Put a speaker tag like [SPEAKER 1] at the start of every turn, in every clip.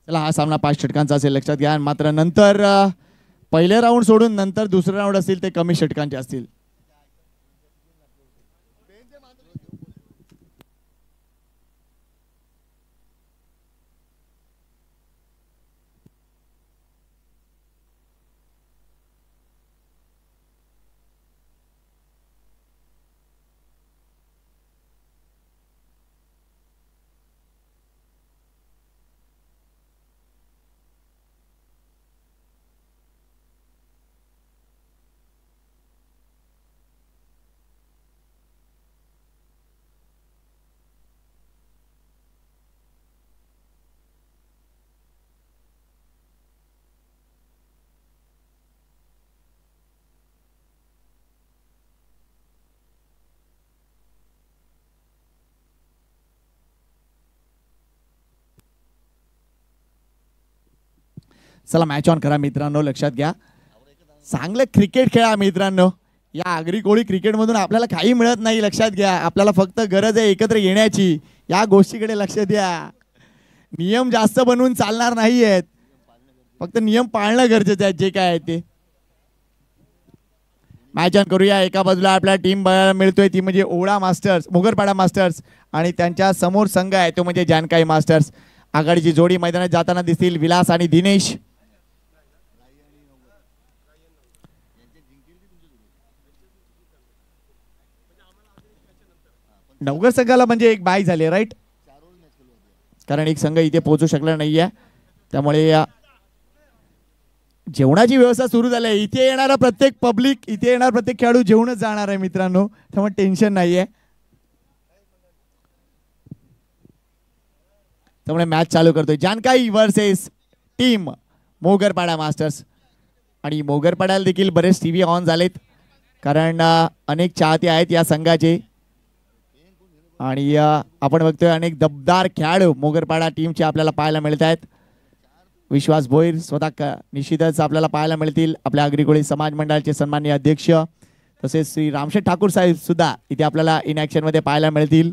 [SPEAKER 1] चला हा सामना 5 षटकांचा असेल लक्षात घ्या. मात्र नंतर पहिले राऊंड सोडून नंतर दुसरे राऊंड असतील ते कमी षटकांचे असतील. चला मॅच ऑन करा मित्रांनो. लक्षात घ्या चांगलं क्रिकेट खेळा मित्रांनो. या आगरी कोळी क्रिकेटमधून आपल्याला काही मिळत नाही. लक्षात घ्या आपल्याला फक्त गरज आहे एकत्र येण्याची. या गोष्टीकडे लक्ष द्या. नियम जास्त बनवून चालणार नाही आहेत. फक्त नियम पाळणं गरजेचं आहे जे काय आहे ते. मॅच ऑन करूया. एका बाजूला आपल्या टीम बघायला मिळतोय ती म्हणजे ओळा मास्टर्स मोगरपाडा मास्टर्स आणि त्यांच्या समोर संघ आहे तो म्हणजे जानकाई मास्टर्स. आघाडीची जोडी मैदानात जाताना दिसतील विलास आणि दिनेश. नवगर संघाला म्हणजे एक बाय झाले राईट कारण एक संघ इथे पोहोचू शकला नाहीये. त्यामुळे जेवणाची व्यवस्था सुरू झाली आहे. इथे येणारा प्रत्येक पब्लिक इथे येणारा प्रत्येक खेळाडू जेवणच जाणार आहे मित्रांनो. त्यामुळे टेन्शन नाहीये. त्यामुळे मॅच चालू करतोय जानकाई वर्सेस टीम मोगरपाडा मास्टर्स. आणि मोगरपाड्याला देखील बरेच टीव्ही ऑन झालेत कारण अनेक चाहते आहेत या संघाचे. आणि आपण बघतोय अनेक दमदार खेळाडू मोगरपाडा टीमचे आपल्याला पाहायला मिळत आहेत. विश्वास भोईर स्वतः निश्चितच आपल्याला पाहायला मिळतील. आपल्या आगरी समाज मंडळाचे सन्माननीय अध्यक्ष तसेच श्री रामशेठ ठाकूर साहेब सुद्धा इथे आपल्याला इन ऍक्शन मध्ये पाहायला मिळतील.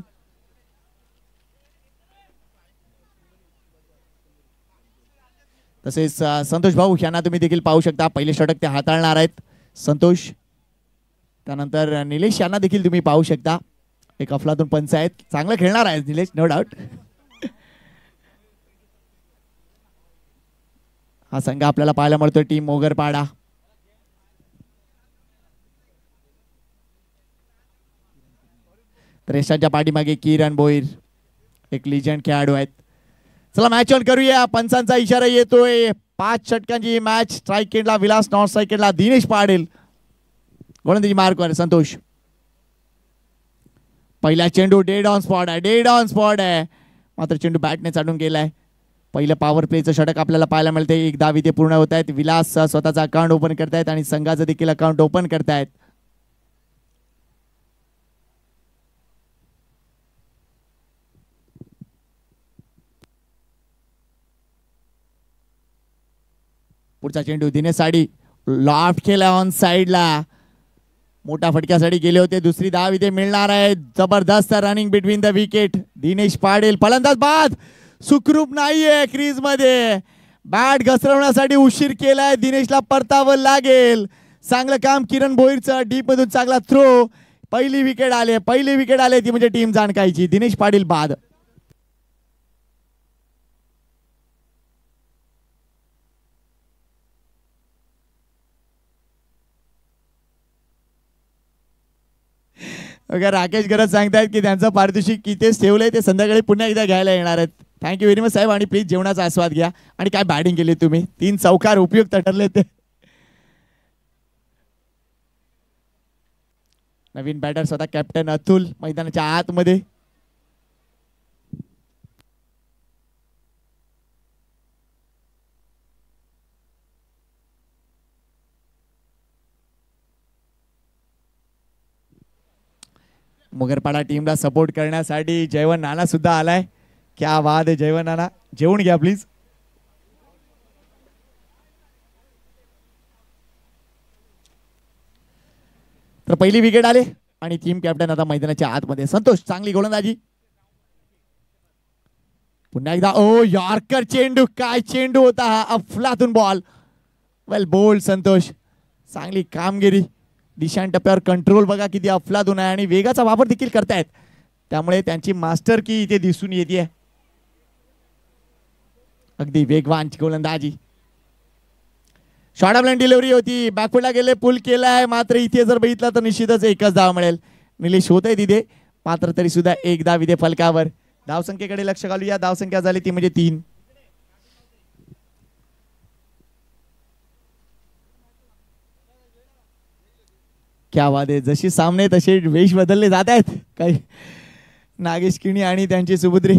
[SPEAKER 1] तसेच संतोष भाऊ यांना तुम्ही देखील पाहू शकता. पहिले षटक ते हाताळणार आहेत संतोष. त्यानंतर निलेश यांना देखील तुम्ही पाहू शकता. एक अफलातून पंच आहेत. चांगलं खेळणार आहे निलेश नो डाऊट. हा संघ आपल्याला पाहायला मिळतोय टीम मोगरपाडा. तर यशाच्या पाठीमागे किरण भोईर एक लिजंड खेळाडू आहेत. चला मॅच ऑन करूया. पंचांचा इशारा येतोय. 5 षटकांची मॅच. स्ट्राईक एंडला विलास नॉन स्ट्राईक एंडला दिनेश पाटील. गोलंदाजी मार्कवर संतोष. पहिला चेंडू डेड ऑन स्पॉट आहे मात्र चेंडू बॅटने चाडून गेलाय. पहिलं पॉवर प्लेचं षटक आपल्याला पाहायला मिळते. एक धाव इथे पूर्ण होत आहेत. विलास स्वतःचा अकाउंट ओपन करतायत आणि संघाचं देखील अकाउंट ओपन करतायत. पुढचा चेंडू दिनेश साडी लॉफ्ट केला ऑन साइडला. मोठा फटक्यासाठी गेले होते. दुसरी धाव इथे मिळणार आहे. जबरदस्त running between the wicket. Dinesh Patil फलंदाज बाद सुखरूप नाहीये क्रीज मध्ये. बॅट घसरवण्यासाठी उशीर केलाय. दिनेशला परतावं लागेल. चांगलं काम किरण भोईरचं. डीप मधून चांगला थ्रो. पहिली विकेट आले ती म्हणजे टीम जानकाईची. दिनेश पाटील बाद. राकेश गरज सांगतायत की त्यांचं पारितोषिक इथेच ठेवलंय. ते संध्याकाळी पुन्हा एकदा घ्यायला येणार आहेत. थँक्यू व्हेरी मच साहेब. आणि प्लीज जेवणाचा आस्वाद घ्या. आणि काय बॅटिंग केली तुम्ही. 3 चौकार उपयुक्त ठरले ते. नवीन बॅटर स्वतः कॅप्टन अतुल मैदानाच्या आतमध्ये. मोगरपाडा टीमला सपोर्ट करण्यासाठी जयवंत नाना सुद्धा आलाय. क्या बात आहे जयवंत नाना. जेवून घ्या प्लीज. तर पहिली विकेट आले आणि टीम कॅप्टन आता मैदानाच्या आतमध्ये. संतोष चांगली गोलंदाजी. पुन्हा एकदा ओ यॉर्कर चेंडू, काय चेंडू होता हा, अफलातून बॉल. वेल बोल्ड संतोष, चांगली कामगिरी. दिशान टप्प्यावर कंट्रोल बघा किती अफलातून आहे आणि वेगाचा वापर देखील करतायत, त्यामुळे त्यांची मास्टर की इथे दिसून येते. अगदी वेगवान गोलंदाजी. शॉर्ट ऑफ लाईन डिलिव्हरी होती, बॅकफुटला गेले, पुल केलाय, मात्र इथे जर बघितलं तर निश्चितच एकच धाव मिळेल. निलेश होत आहे तिथे, मात्र तरी सुद्धा एक धाव इथे फलकावर. धावसंख्येकडे लक्ष घालूया. धावसंख्या झाली ती म्हणजे 3. क्या बात आहे. जशी सामने तसे वेश बदलले जात आहेत. काही नागेश किणी आणि त्यांची सुपुत्री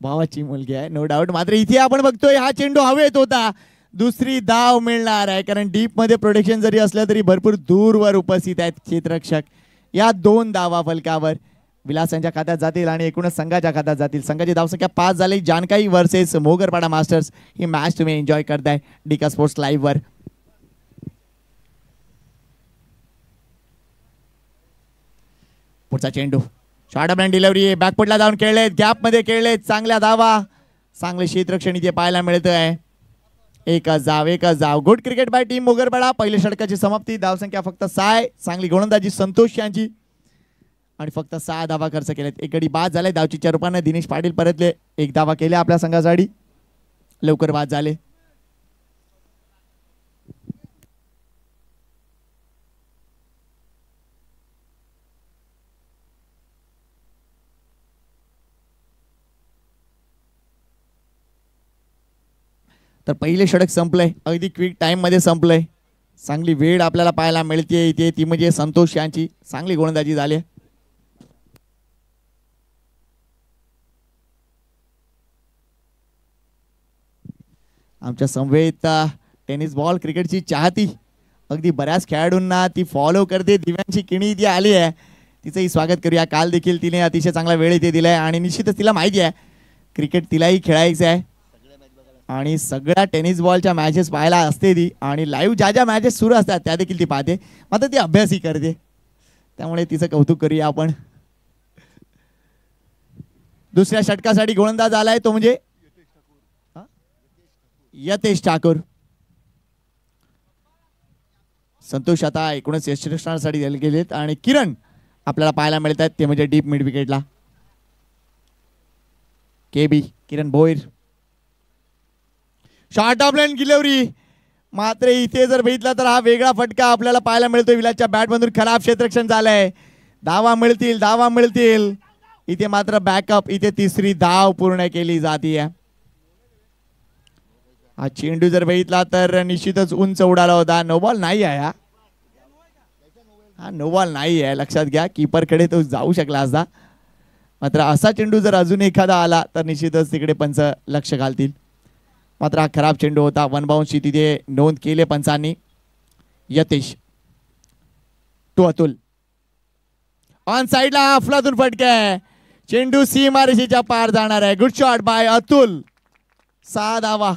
[SPEAKER 1] भावाची मुलगी आहे नो डाऊट. मात्र इथे आपण बघतोय हा चेंडू हवेत होता. दुसरी धाव मिळणार आहे, कारण डीप मध्ये प्रोटेक्शन जरी असलं तरी भरपूर दूरवर उपस्थित आहेत क्षेत्ररक्षक. या 2 धावा फलकावर विलासांच्या खात्यात जातील आणि एकूणच संघाच्या खात्यात जातील. संघाची धावसंख्या 5 झाली. जानकाई वर्सेस मोगरपाडा मास्टर्स ही मॅच तुम्ही एन्जॉय करताय डिका स्पोर्ट्स लाईव्ह वर. पुढचा चेंडू शॉर्ट ऑफ लाईन डिलिव्हरी, बॅकफुटला जाऊन खेळलेत, गॅप मध्ये खेळलेत, चांगल्या धावा, चांगले क्षेत्ररक्षण इथे पाहायला मिळत आहे. एकच धाव. Good cricket by team Mogarpada. पहिल्या षटकाची समाप्ती. धावसंख्या फक्त 6. चांगली गोलंदाजी संतोष यांची आणि फक्त 6 धावा खर्च केल्यात. एक गडी बाद झाले. धावचीच्या रूपाने दिनेश पाटील परतले, 1 धावा केल्या आपल्या संघासाठी, लवकर बाद झाले. तर पहिले षटक संपलंय, अगदी क्विक टाइम मध्ये संपलंय. चांगली वेळ आपल्याला पाहायला मिळते इथे, ती म्हणजे संतोष यांची चांगली गोलंदाजी झाली. आमच्या समवेत टेनिस बॉल क्रिकेटची चाहती अगदी बऱ्याच खेळाडूंना ती फॉलो करते. दिव्यांची किणी ती आली आहे, तिचंही स्वागत करूया. काल देखील तिने अतिशय चांगला वेळ इथे दिलाय आणि निश्चितच तिला माहिती आहे क्रिकेट तिलाही खेळायचं आहे आणि सगळ्या टेनिस बॉलच्या मॅचेस पाहायला असते ती आणि लाईव्ह ज्या मॅचेस सुरू असतात त्या देखील ती पाहते. मात्र ती अभ्यासही करते, त्यामुळे तिचं कौतुक करूया आपण. दुसऱ्या षटकासाठी गोलंदाज आलाय तो म्हणजे यतेश ठाकूर. संतोष आता एकूणच यष्टीरक्षणासाठी गेलेत आणि किरण आपल्याला पाहायला मिळत आहेत, ते म्हणजे डीप मिड विकेटला K B Kiran Bhoir. Short of line delivery, मात्र इथे जर बघितला तर हा वेगळा फटका आपल्याला पाहायला मिळतो. विलासच्या बॅट मधून खराब क्षेत्ररक्षण झालंय. धावा मिळतील. इथे मात्र बॅकअप, इथे तिसरी धाव पूर्ण केली जाते. हा चेंडू जर बघितला तर निश्चितच उंच उडाला होता. नो बॉल नाही आहे हा नो बॉल नाही आहे, लक्षात घ्या. कीपरकडे तो जाऊ शकला असता, मात्र असा चेंडू जर अजून एखादा आला तर निश्चितच तिकडे पंच लक्ष घालतील. मात्र हा खराब चेंडू होता. 1 बाउन्सची तिथे नोंद केली पंचांनी. यतेश टू अतुल, ऑन साइडला अफलातून फटका आहे. चेंडू सीमारेषेच्या पार जाणार आहे. Good shot bye Atul. 6 धावा.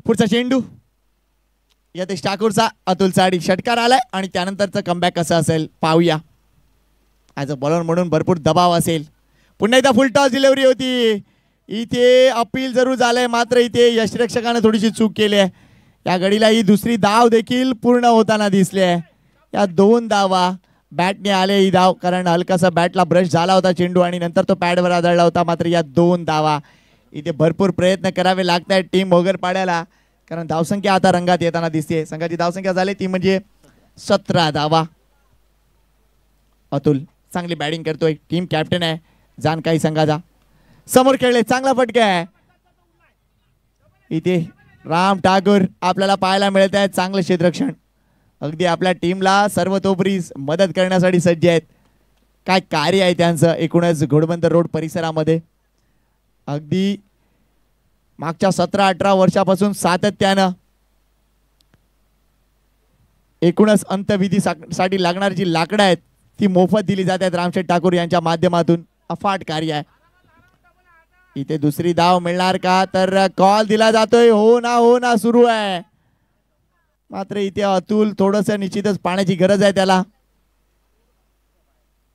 [SPEAKER 1] पुढचा चेंडू यतेश ठाकूरचा, अतुलचा षटकार आलाय आणि त्यानंतरचं कमबॅक कसं असेल पाहूया. ॲज अ बॉलर म्हणून भरपूर दबाव असेल. पुन्हा एकदा फुल टॉस डिलिव्हरी होती. इथे अपील जरूर झालंय, मात्र इथे यष्टीरक्षकाने थोडीशी चूक केली आहे. या गडीला ही दुसरी धाव देखील पूर्ण होताना दिसली आहे. या 2 धावा बॅटने आले ही धाव, कारण हलकासा बॅटला ब्रश झाला होता चेंडू आणि नंतर तो पॅडवर आदळला होता. मात्र या 2 धावा, इथे भरपूर प्रयत्न करावे लागत आहेत टीम मोगरपाड्याला, कारण धावसंख्या आता रंगात येताना दिसते. संघाची धावसंख्या झाली ती म्हणजे 17 धावा. अतुल चांगली बॅटिंग करतोय, टीम कॅप्टन आहे जानकाई संघाचा. समोर खेळले, चांगला फटका आहे. इथे राम ठाकूर आपल्याला पाहायला मिळत आहेत. चांगलं क्षेत्ररक्षण, अगदी आपल्या टीमला सर्वतोपरी मदत करण्यासाठी सज्ज आहेत. काय कार्य आहे त्यांचं एकूणच घोडबंदर रोड परिसरामध्ये. अगदी मागच्या 17-18 वर्षापासून सातत्यानं एकूणच अंतविधीसाठी लागणारी जी लाकडं आहेत ती मोफत दिली जाते रामशेठ ठाकूर यांच्या माध्यमातून. अफाट कार्य आहे. इथे दुसरी धाव मिळणार का, तर कॉल दिला जातोय. हो ना सुरू आहे. मात्र इथे अतुल थोडस निश्चितच पाण्याची गरज आहे त्याला.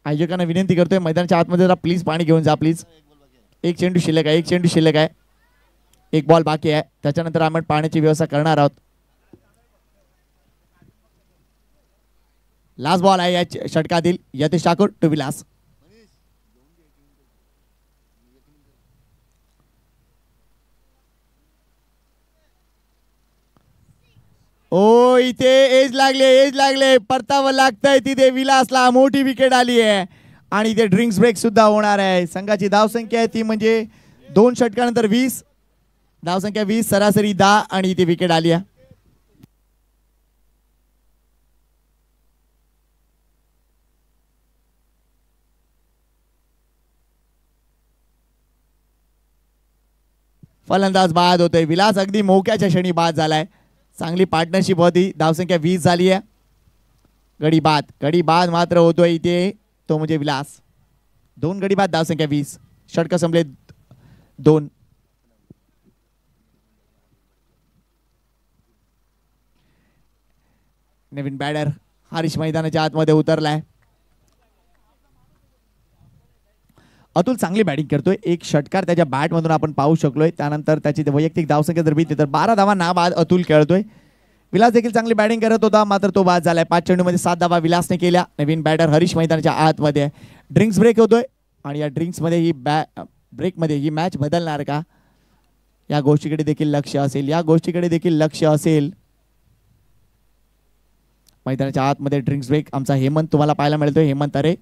[SPEAKER 1] आयोजकांना विनंती करतोय मैदानाच्या आतमध्ये जरा प्लीज पाणी घेऊन जा प्लीज. एक चेंडू शिल्लक आहे. एक बॉल बाकी आहे. त्याच्यानंतर आपण पाण्याची व्यवस्था करणार आहोत. लास्ट बॉल आहे या षटकातील. यतीश ठाकूर टू विलास. ओ इथे एज लागले परतावं लागतंय तिथे विलासला. मोठी विकेट आली आहे आणि इथे ड्रिंक्स ब्रेक सुद्धा होणार आहे. संघाची धावसंख्या आहे ती म्हणजे 2 षटकानंतर 20. धावसंख्या 20 सरासरी 10 आणि इथे विकेट आली आहे. फलंदाज बाद होतोय. विलास अगदी मोक्याच्या क्षणी बाद झालाय. चांगली पार्टनरशिप होती. धावसंख्या 20 झाली आहे. गडी बाद मात्र होतोय इथे तो म्हणजे विलास. 2 गडी बाद, धावसंख्या 20. षटक संपले 2. नवीन बॅटर हरीश मैदानाच्या आतमध्ये उतरलाय. अतुल चांगली बॅटिंग करतोय. एक षटकार त्याच्या बॅट मधून आपण पाहू शकलोय. त्यानंतर त्याची वैयक्तिक धावसंख्या जर बघितली तर 12 धावा ना बाद अतुल खेळतोय. विलास देखील चांगली बॅटिंग करत होता मात्र तो बाद झालाय. 5 चेंडूमध्ये 7 धावा विलासने केल्या. नवीन बॅटर हरीश मैदानाच्या आतमध्ये. ड्रिंक्स ब्रेक होतोय आणि या ड्रिंक्स मध्ये ही ब्रेकमध्ये ही मॅच बदलणार का, या गोष्टीकडे देखील लक्ष असेल. मैदानाच्या आतमध्ये ड्रिंक्स ब्रेक. आमचा हेमंत तुम्हाला पाहायला मिळतोय. हेमंत अरे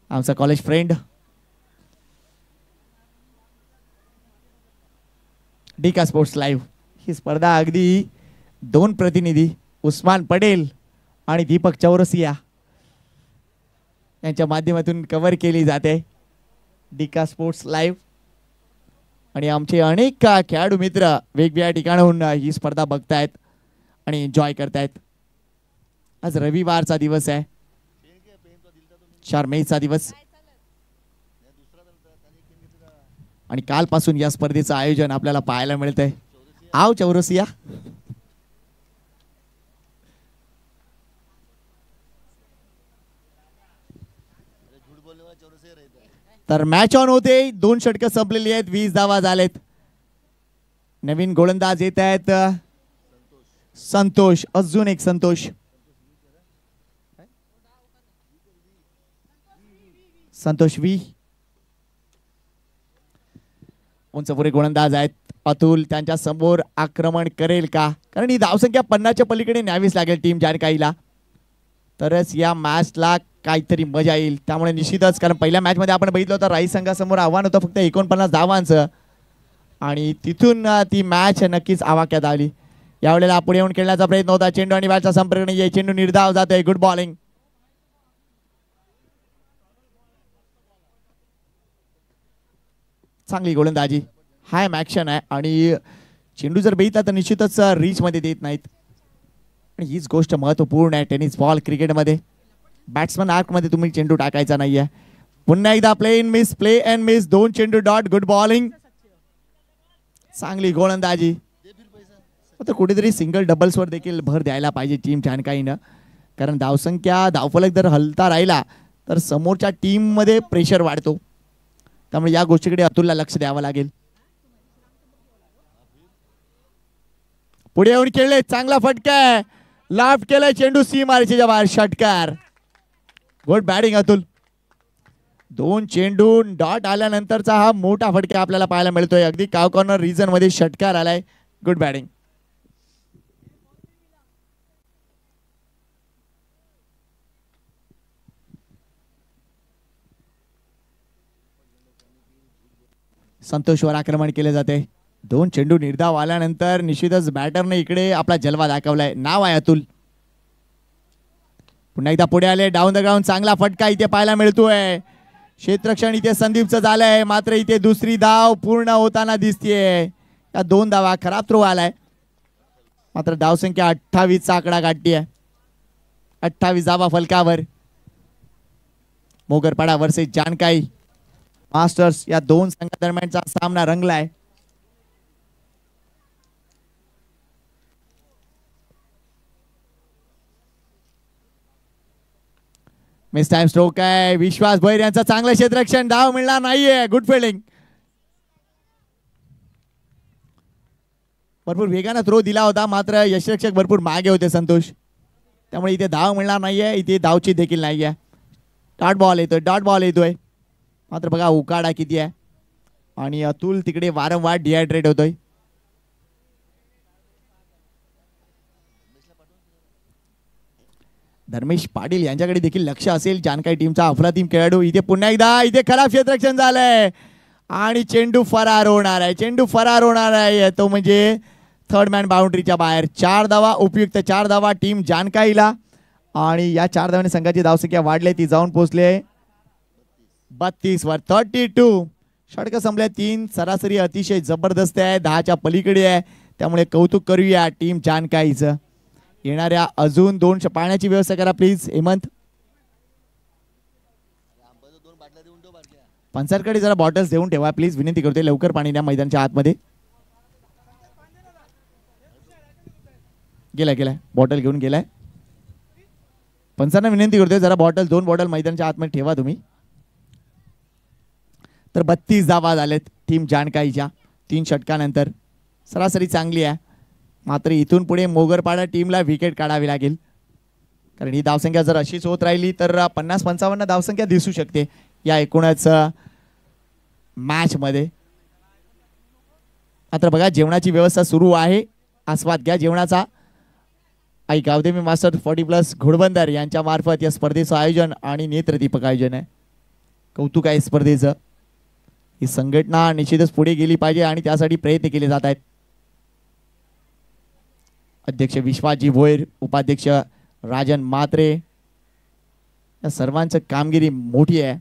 [SPEAKER 1] आमचा कॉलेज फ्रेंड. डीका स्पोर्ट्स लाईव्ह ही स्पर्धा अगदी 2 प्रतिनिधी उस्मान पटेल आणि दीपक चौरसिया यांच्या माध्यमातून कव्हर केली जाते. डीका स्पोर्ट्स लाईव्ह आणि आमचे अनेक खेळाडू मित्र वेगवेगळ्या ठिकाणाहून ही स्पर्धा बघतायत आणि एन्जॉय करतायत. आज रविवारचा दिवस आहे. 4 मेचा दिवस आणि कालपासून या स्पर्धेचं आयोजन आपल्याला पाहायला मिळतंय. आव चौरसिया. तर मॅच ऑन होते. 2 षटकं संपलेली आहेत. 20 धावा झालेत. नवीन गोलंदाज येत आहेत. संतोष. अजून एक संतोष. वी उंच पुरे गोलंदाज आहेत. अतुल त्यांच्या समोर आक्रमण करेल का, कारण ही धावसंख्या 50च्या पलीकडे न्यावीच लागेल टीम जानकाईला, तरच या मॅचला काहीतरी मजा येईल. त्यामुळे निश्चितच, कारण पहिल्या मॅच मध्ये आपण बघितलं होतं राई संघासमोर आव्हान होतं फक्त 49 धावांचं आणि तिथून ती मॅच नक्कीच आवाक्यात आली. यावेळेला पुढे येऊन खेळण्याचा प्रयत्न होता. चेंडू आणि बॅटचा संपर्क नाही. चेंडू निर्धाव जातोय. Good bowling. चांगली गोलंदाजी. हाय ॲक्शन आहे आणि चेंडू जर बेतला तर निश्चितच रीच मध्ये देत नाहीत आणि हीच गोष्ट महत्त्वपूर्ण आहे टेनिस बॉल क्रिकेटमध्ये. बॅट्समन आर्क मध्ये तुम्ही चेंडू टाकायचा नाहीये. पुन्हा एकदा प्ले अँड मिस 2 चेंडू डॉट. Good bowling. चांगली गोलंदाजी. आता कुठेतरी सिंगल डबल्स वर देखील भर द्यायला पाहिजे टीम जानकाईनं, कारण धावसंख्या धावफलक जर हलता राहिला तर समोरच्या टीम मध्ये प्रेशर वाढतो. त्यामुळे या गोष्टीकडे अतुलला लक्ष द्यावं लागेल. पुढे येऊन खेळले. चांगला फटका आहे. लाफ्ट केलाय चेंडू. सी मार्चेच्या बाहेर. षटकार. Good batting Atul. 2 चेंडू डॉट आल्यानंतरचा हा मोठा फटका आपल्याला पाहायला मिळतोय. अगदी काव कॉर्नर रिजन मध्ये षटकार आलाय. Good batting. संतोषवर आक्रमण केले जाते. 2 चेंडू निर्धाव आल्यानंतर निश्चितच बॅटरने इकडे आपला जलवा दाखवलाय. नाव आहे अतुल. पुन्हा एकदा पुढे आले. Down the ground. चांगला फटका इथे पाहायला मिळतोय. क्षेत्ररक्षण इथे संदीपचं झालंय, मात्र इथे दुसरी धाव पूर्ण होताना दिसतीये. या 2 धावा, खराब थ्रो आलाय. मात्र धावसंख्या 28 चा आकडा गाठती आहे. 28 धावा फलकावर. मोगरपाडा वर्सेस जानकाई मास्टर्स या 2 संघादरम्यानचा सामना रंगलाय. मिस टाइम स्ट्रोक आहे. विश्वास भैर यांचं चांगलं क्षेत्ररक्षण, धाव मिळणार नाहीये. Good fielding. भरपूर वेगाने थ्रो दिला होता, मात्र यशरक्षक भरपूर मागे होते संतोष, त्यामुळे इथे धाव मिळणार नाहीये. इथे धावची देखील नाहीये. डॉट बॉल येतोय. मात्र बघा उकाडा किती आहे आणि अतुल तिकडे वारंवार डिहायड्रेट होतोय. धर्मेश पाटील यांच्याकडे देखील लक्ष असेल जानकाई टीमचा अफरातीम खेळाडू. इथे पुन्हा एकदा इथे खराब क्षेत्ररक्षण झालंय आणि चेंडू फरार होणार आहे. तो म्हणजे थर्ड मॅन बाउंड्रीच्या बाहेर. 4 धावा, उपयुक्त 4 धावा टीम जानकाईला. आणि या 4 धावांनी संघाची धावसंख्या वाढली, ती जाऊन पोहोचले 32 वर. 32 षटक संपले. 3 सरासरी अतिशय जबरदस्त आहे, 10च्या पलीकडे आहे. त्यामुळे कौतुक करूया टीम जानकाईचं. येणाऱ्या अजून 2 पाण्याची व्यवस्था करा प्लीज हेमंत. पंचांकडे जरा बॉटल्स देऊन ठेवा प्लीज, विनंती करतोय. लवकर पाणी द्या मैदानाच्या आतमध्ये. गेलाय बॉटल घेऊन गेलाय. पंचांना विनंती करतोय जरा बॉटल 2 बॉटल मैदानाच्या आतमध्ये ठेवा तुम्ही. तर 32 धावा झालेत टीम जानकाईच्या 3 षटकानंतर. सरासरी चांगली आहे, मात्र इथून पुढे मोगरपाडा टीमला विकेट काढावी लागेल, कारण ही धावसंख्या जर अशीच होत राहिली तर 50-55 धावसंख्या दिसू शकते या एकूणच मॅच मध्ये. मात्र बघा जेवणाची व्यवस्था सुरू आहे, आस्वाद घ्या जेवणाचा. आई गावदेवी मास्टर 40+ घोडबंदर यांच्या मार्फत या स्पर्धेचं आयोजन आणि नेत्रदीपक आयोजन आहे. कौतुक आहे स्पर्धेचं. ही संघटना निश्चितच पुढे गेली पाहिजे आणि त्यासाठी प्रयत्न केले जात आहेत. अध्यक्ष विश्वासजी भोयर, उपाध्यक्ष राजन मात्रे, या सर्वांचं कामगिरी मोठी आहे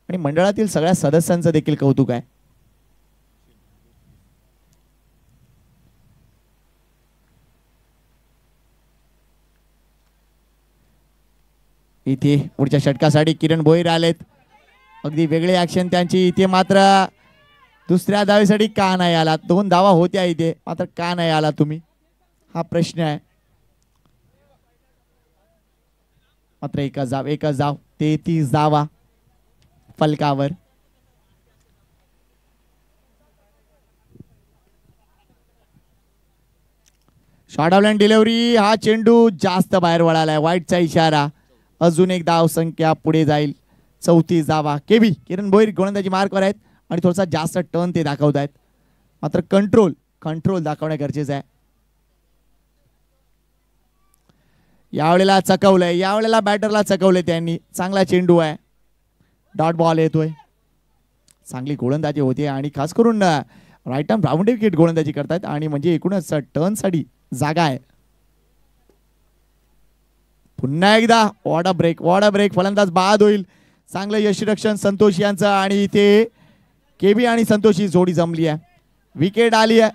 [SPEAKER 1] आणि मंडळातील सगळ्या सदस्यांचं देखील कौतुक आहे. इथे पुढच्या षटकासाठी किरण भोयर आलेत. अगदी वेगळे ऍक्शन त्यांची इथे. मात्र दुसऱ्या धावेसाठी का नाही आला? 2 धावा होत्या इथे, मात्र का नाही आला तुम्ही, हा प्रश्न आहे. मात्र एकच धाव 33 धावा फलकावर. शॉर्ट ऑफ लाईन डिलिव्हरी, हा चेंडू जास्त बाहेर वळालाय, वाईटचा इशारा. अजून एक धाव संख्या पुढे जाईल. 34 धावा. केबी किरण भोयर गोलंदाजी मार्कवर आहेत आणि थोडासा जास्त टर्न ते दाखवत आहेत, मात्र कंट्रोल दाखवणे गरजेचं आहे. यावेळेला चकवलंय, यावेळेला बॅटरला चकवले त्यांनी. चांगला चेंडू आहे, डॉट बॉल येतोय. चांगली गोलंदाजी होते आणि खास करून राईट आर्म बाउंड्री विकेट गोलंदाजी करतात आणि म्हणजे एकूणच टर्न साठी जागा आहे. पुन्हा एकदा वॉट अ ब्रेक. फलंदाज बाद होईल. चांगलं यशरक्षण संतोष यांचं आणि इथे केबी आणि संतोषी जोडी जमली आहे. विकेट आली आहे.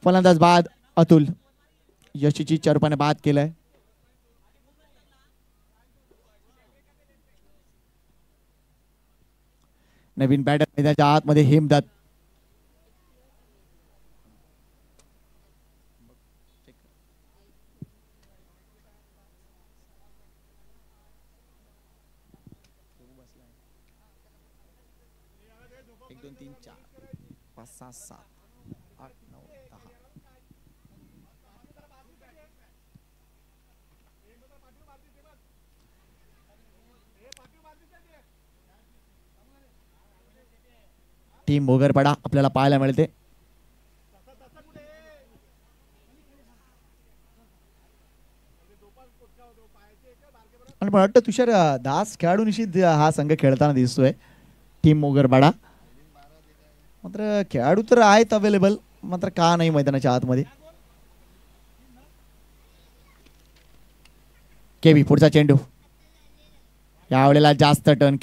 [SPEAKER 1] फलंदाज बाद अतुल. यशीची चरपाने बाद केलंय. नवीन बॅटर मैदानाच्या आतमध्ये हेमदत्त. टीम मोगरपाडा आपल्याला पाहायला मिळते. आणि मला वाटतं तुषार दास खेळाडूंशी हा संघ खेळताना दिसतोय टीम मोगरपाडा. मात्र खेळाडू तर आहेत अवेलेबल, मात्र का नाही मैदानाच्या आतमध्ये. केबी पुढचा चेंडू यावेळेला जास्त टर्न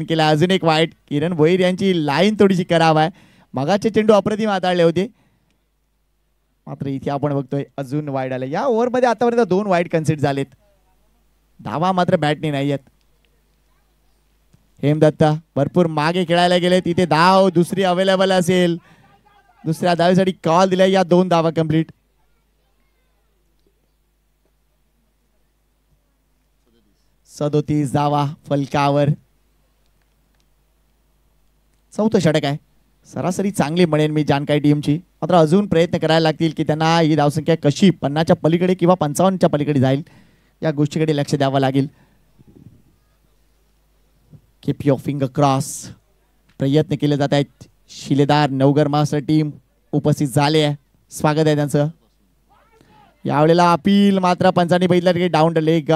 [SPEAKER 1] केला अजून एक वाईट. किरण भोईर यांची लाईन थोडीशी खराब आहे. मगाचे चेंडू अप्रतिम हाताळले होते, मात्र इथे आपण बघतोय अजून वाईट आले. या ओव्हरमध्ये आतापर्यंत 2 वाईट कन्सिडर झालेत. धावा मात्र बॅटने नाही आहेत. हेमदत्ता भरपूर मागे खेळायला गेले, तिथे धाव दुसरी अवेलेबल असेल. दुसऱ्या धावेसाठी कॉल दिलाय. या 2 धावा कंप्लीट. सदोतीस धावा फलकावर. 4थं षटक आहे. सरासरी चांगली म्हणेन मी जानकाई टीमची, मात्र अजून प्रयत्न करायला लागतील की त्यांना ही धावसंख्या कशी 50च्या पलीकडे किंवा 55च्या पलीकडे जाईल या गोष्टीकडे लक्ष द्यावं लागेल. Keep your finger cross. प्रयत्न केले जात आहेत. शिलेदार नवघर मास्टर टीम उपस्थित झाले आहे, स्वागत आहे त्यांचं. यावेळेला अपील मात्र पंचांनी बघितलं की डाऊन द लेग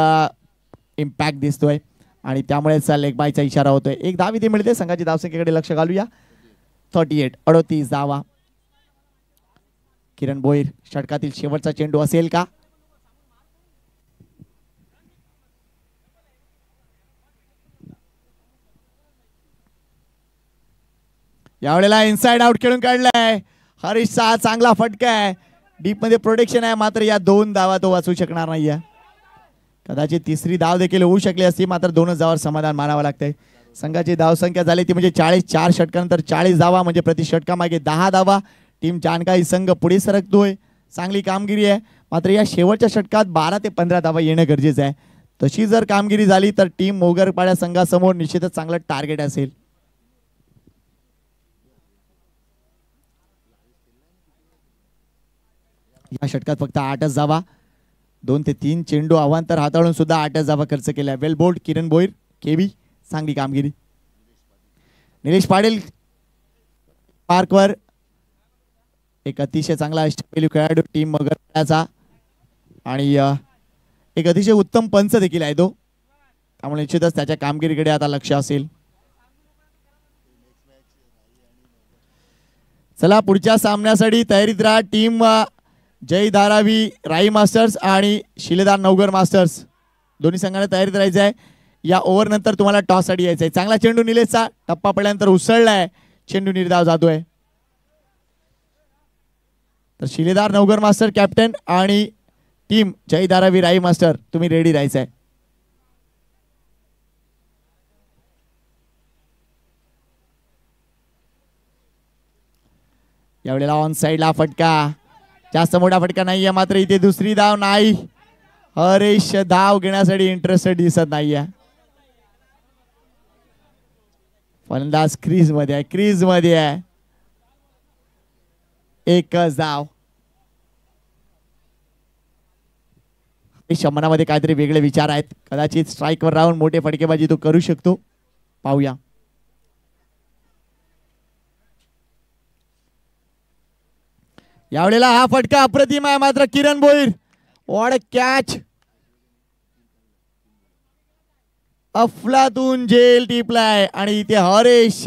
[SPEAKER 1] इम्पॅक्ट दिसतोय आणि त्यामुळेच लेग बायचा इशारा होतोय. एक धाव इथे मिळते. संघाची धावसंख्येकडे लक्ष घालूया. 38 धावा. किरण भोईर षटकातील शेवटचा चेंडू असेल का? यावेळेला इनसाइड आउट खेळून काढलाय. हरीशचा चांगला फटका आहे. डीप मध्ये प्रोटेक्शन आहे, मात्र या 2 धावा तो वाचू शकणार नाहीये. कदाचित तिसरी धाव देखील होऊ शकली असती, मात्र 2च धावावर समाधान मानावं लागतंय. संघाची धावसंख्या झाली ती म्हणजे 44 षटकानंतर 40 धावा म्हणजे प्रति षटकामागे 10 धावा. टीम जानकाई संघ पुढे सरकतोय. चांगली कामगिरी आहे, मात्र या शेवटच्या षटकात 12 ते 15 धावा येणं गरजेचं आहे. तशी जर कामगिरी झाली तर टीम मोगरपाड्या संघासमोर निश्चितच चांगलं टार्गेट असेल. या षटकात फक्त 8च धावा. 2 ते 3 चेंडू अवांतर हाताळून सुद्धा 8च धावा खर्च केल्या. वेल बोल्ड किरण भोईर केबी. चांगली कामगिरी. निलेश पाटील पार्कवर एक अतिशय चांगला अष्टपैलू खेळाडू टीम मगरपाड्याचा आणि एक अतिशय उत्तम पंच देखील आहे तो, त्यामुळे निश्चितच त्याच्या कामगिरीकडे आता लक्ष असेल. चला पुढच्या सामन्यासाठी तयारीत राहा. टीम जय धारावी राई मास्टर्स आणि शिलेदार नवघर मास्टर्स दोन्ही संघाने तयारीत राहायचं आहे. या ओव्हर नंतर तुम्हाला टॉस साठी यायचं आहे. चांगला चेंडू निलेशचा टप्पा पडल्यानंतर उसळलाय. चेंडू निर्धाव जातोय. तर शिलेदार नवघर मास्टर कॅप्टन आणि टीम जय धारावी राई मास्टर तुम्ही रेडी राहायचं आहे. यावेळेला ऑन साइडला फटका. जास्त मोठा फटका नाहीये, मात्र इथे दुसरी धाव नाही. हरीश धाव घेण्यासाठी इंटरेस्टेड दिसत नाहीये. फलंदाज क्रीज मध्ये आहे. एकच धाव. मनामध्ये काहीतरी वेगळे विचार आहेत. कदाचित स्ट्राईकवर राहून मोठे फटकेबाजी तो करू शकतो. पाहूया. यावेळेला हा फटका अप्रतिम आहे, मात्र किरण भोईर व्हॉट अ कॅच. अफलातून झेल टिपलाय आणि इथे हरेश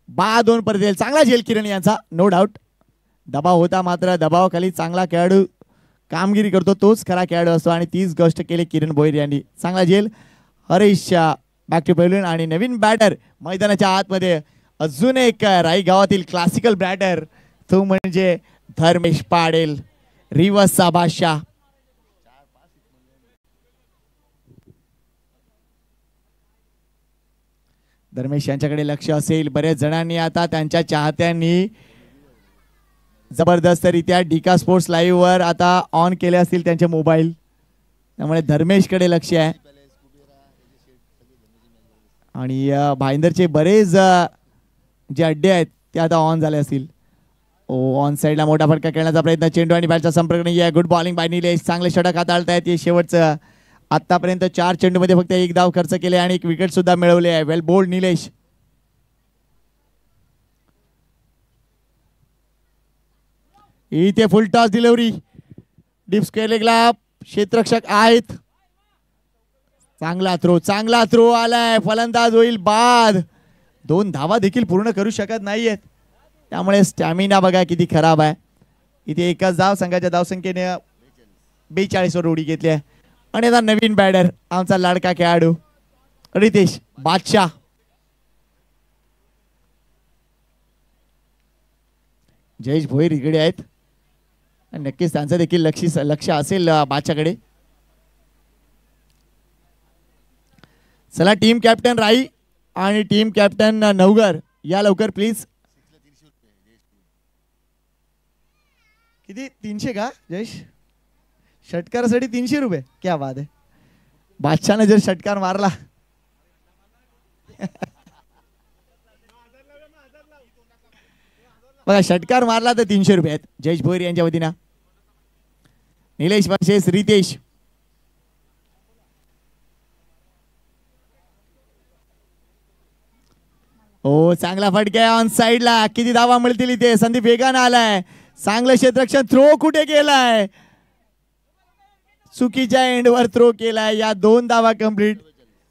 [SPEAKER 1] 2 परत येईल. चांगला झेल किरण यांचा, नो डाऊट. दबाव होता, मात्र दबावाखाली चांगला खेळाडू कामगिरी करतो तोच खरा खेळाडू असतो आणि तीच गोष्ट केली किरण भोईर यांनी. चांगला झेल हरीश. बॅक टू पेव्हलियन आणि नवीन बॅटर मैदानाच्या आतमध्ये. अजून एक राई गावातील क्लासिकल बॅटर, तो म्हणजे धर्मेश पाडेल, रिवर्सचा बादशाह. धर्मेश यांच्याकडे लक्ष असेल. बरेच जणांनी आता त्यांच्या चाहत्यांनी जबरदस्तरित्या डीका स्पोर्ट्स लाईव्ह वर आता ऑन केले असतील त्यांचे मोबाईल, त्यामुळे धर्मेश कडे लक्ष आहे. आणि भाईंदरचे बरेच जे अड्डे आहेत ते आता ऑन झाले असतील. ऑन साइडला मोठा फटका खेळण्याचा प्रयत्न. चेंडू आणि बॅटचा संपर्क नाही आहे. Good bowling bye Nilesh. चांगले षटक हाताळतायत. हे शेवटचं. आतापर्यंत 4 चेंडूमध्ये फक्त 1 धाव खर्च केले आणि 1 विकेट सुद्धा मिळवले आहे. Well bowled Nilesh. इथे full toss delivery. Deep square लेगला क्षेत्ररक्षक आहेत. चांगला थ्रो आलाय. फलंदाज होईल बाद. 2 धावा देखील पूर्ण करू शकत नाहीयेत, त्यामुळे स्टॅमिना बघा किती खराब आहे. इथे एकच धाव. संघाच्या धावसंख्येने 42 वर उडी घेतली आहे. आणि आता नवीन बॅटर आमचा लाडका खेळाडू रितेश बादशाह, जयेश भोईर इकडे आहेत आणि नक्कीच त्यांचं देखील लक्ष असेल बादशाहकडे. चला टीम कॅप्टन राई आणि टीम कॅप्टन नवगर या लवकर प्लीज. किती 300 का जयेश? षटकारासाठी 300 रुपये, क्या बात आहे. बादशाहने जर षटकार मारला बघा, षटकार मारला तर 300 रुपये आहेत जयेश भोईर यांच्या वतीनं. निलेश वर्सेस रितेश. हो चांगला फटका ऑन साइडला. किती धावा मिळतील इथे? संदीप वेगानं आलाय. चांगलं क्षेत्ररक्षण. थ्रो कुठे केलाय? चुकीच्या एंडवर थ्रो केलाय. या 2 धावा कंप्लीट.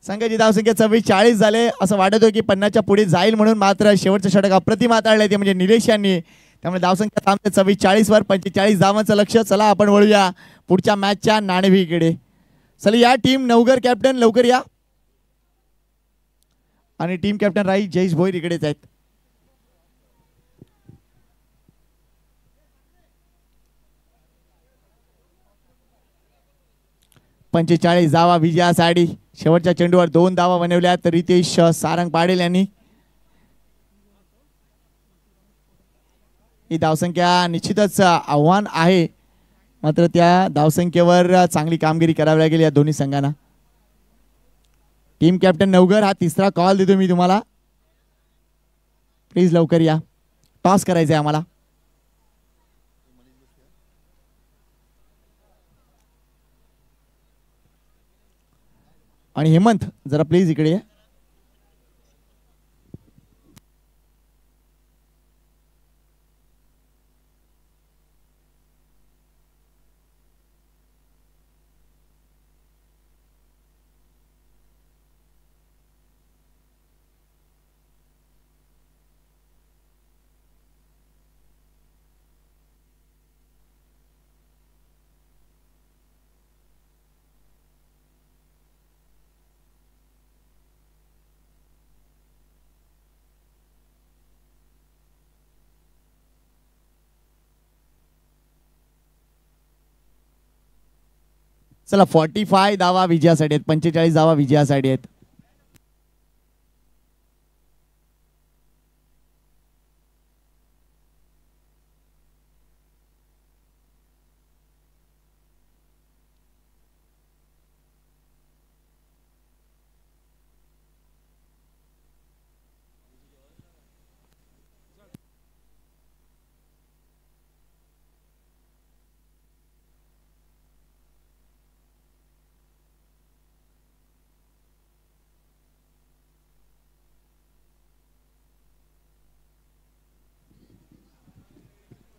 [SPEAKER 1] संघाची धावसंख्या 44 झाले. असं वाटत होतं की 50च्या पुढे जाईल म्हणून, मात्र शेवटचं षटक अप्रतिम हाताळले ते म्हणजे निलेश यांनी. त्यामुळे धावसंख्या थांबते 44 वर. 45 धावांचं लक्ष. चला आपण वळूया पुढच्या मॅचच्या नाणेफेकीकडे. चला या टीम नवगर कॅप्टन लवकर या आणि टीम कॅप्टन राई जयेश भोईर इकडेच आहेत. पंचेचाळीस धावा विजयासाठी. शेवटच्या चेंडूवर 2 धावा बनवल्या तर रितेश सारंग पाटील यांनी. ही धावसंख्या निश्चितच आव्हान आहे, मात्र त्या धावसंख्येवर चांगली कामगिरी करावी लागेल या दोन्ही संघांना. टीम कॅप्टन नवगर हा तिसरा कॉल देतो मी तुम्हाला. प्लीज लवकर या. टॉस करायचं आहे आम्हाला. आणि हेमंत जरा प्लीज इकडे या. चला 45 धावा विजयासाठी आहेत. 45 धावा विजयासाठी आहेत.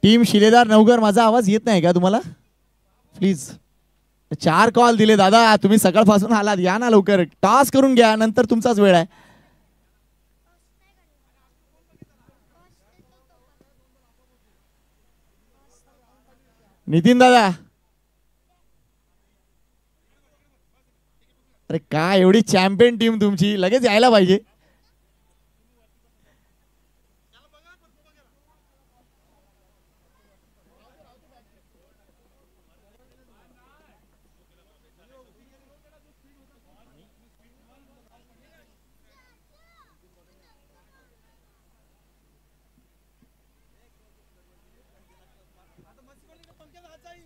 [SPEAKER 1] टीम शिलेदार नवगर, माझा आवाज येत नाही का तुम्हाला? प्लीज. 4 कॉल दिले दादा, तुम्ही सकाळपासून आलात. या ना लवकर, टॉस करून घ्या, नंतर तुमचाच वेळ आहे. नितीन दादा, अरे काय एवढी चॅम्पियन टीम तुमची, लगेच यायला पाहिजे.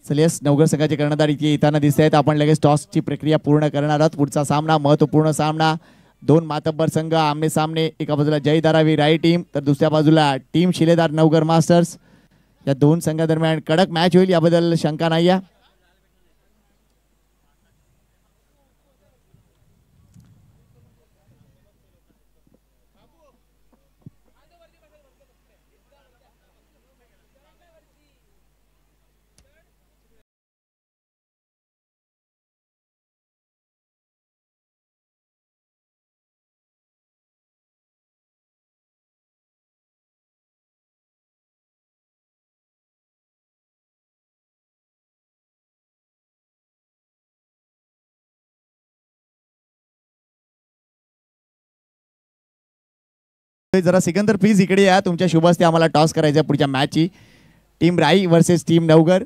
[SPEAKER 1] चलियस नवगर संघाचे कर्णधार इथे येताना दिसत आहेत. आपण लगेच टॉसची प्रक्रिया पूर्ण करणार आहोत. पुढचा सामना महत्वपूर्ण सामना. 2 मातब्बर संघ आमने सामने. एका बाजूला जय धारावी राई टीम तर दुसऱ्या बाजूला टीम शिलेदार नवगर मास्टर्स. या 2 संघादरम्यान कडक मॅच होईल, याबद्दल शंका नाही. जरा सिकंदर प्लीज इकडे या, तुमच्या शुभ हस्ते आम्हाला टॉस करायचा पुढच्या मॅचची. टीम राई वर्सेस टीम नवघर.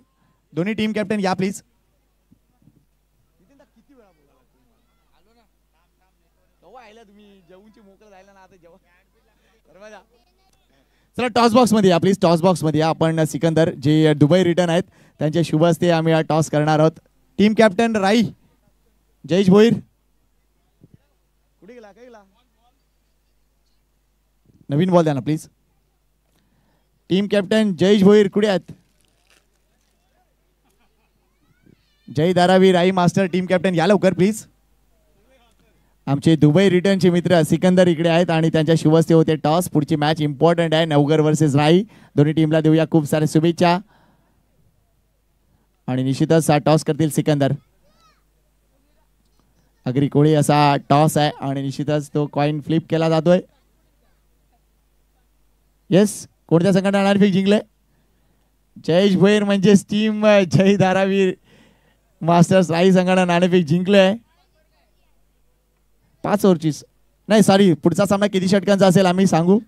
[SPEAKER 1] दोन्ही टीम कॅप्टन या प्लीज. चला टॉस बॉक्स मध्ये या प्लीज. टॉस बॉक्स मध्ये या. आपण सिकंदर जे दुबई रिटर्न आहेत त्यांच्या शुभ हस्ते आम्ही हा टॉस करणार आहोत. टीम कॅप्टन राई जयेश भोईर कुठे गेला? काय गेला? नवीन बॉल द्या ना please. Team captain Jayesh Bhoir कुठे आहेत? जय धारावी राई मास्टर टीम कॅप्टन या लवकर प्लीज. आमचे दुबई रिटर्नचे मित्र सिकंदर इकडे आहेत आणि त्यांच्या शुभ हस्ते होते टॉस. पुढची मॅच इम्पॉर्टंट आहे, नवघर वर्सेस राई. दोन्ही टीमला देऊया खूप साऱ्या शुभेच्छा. आणि निश्चितच हा टॉस करतील सिकंदर. अग्री कोळी असा टॉस आहे आणि निश्चितच तो कॉइन फ्लिप केला जातोय. येस, कोणत्या संघाने नाणेफेक जिंकले? जयेश भोईर म्हणजेच टीम जय धारावीर मास्टर्स राई संघाने नाणेफेक जिंकले. 5 ओव्हरची नाही, सॉरी, पुढचा सामना किती षटकांचा असेल आम्ही सांगू.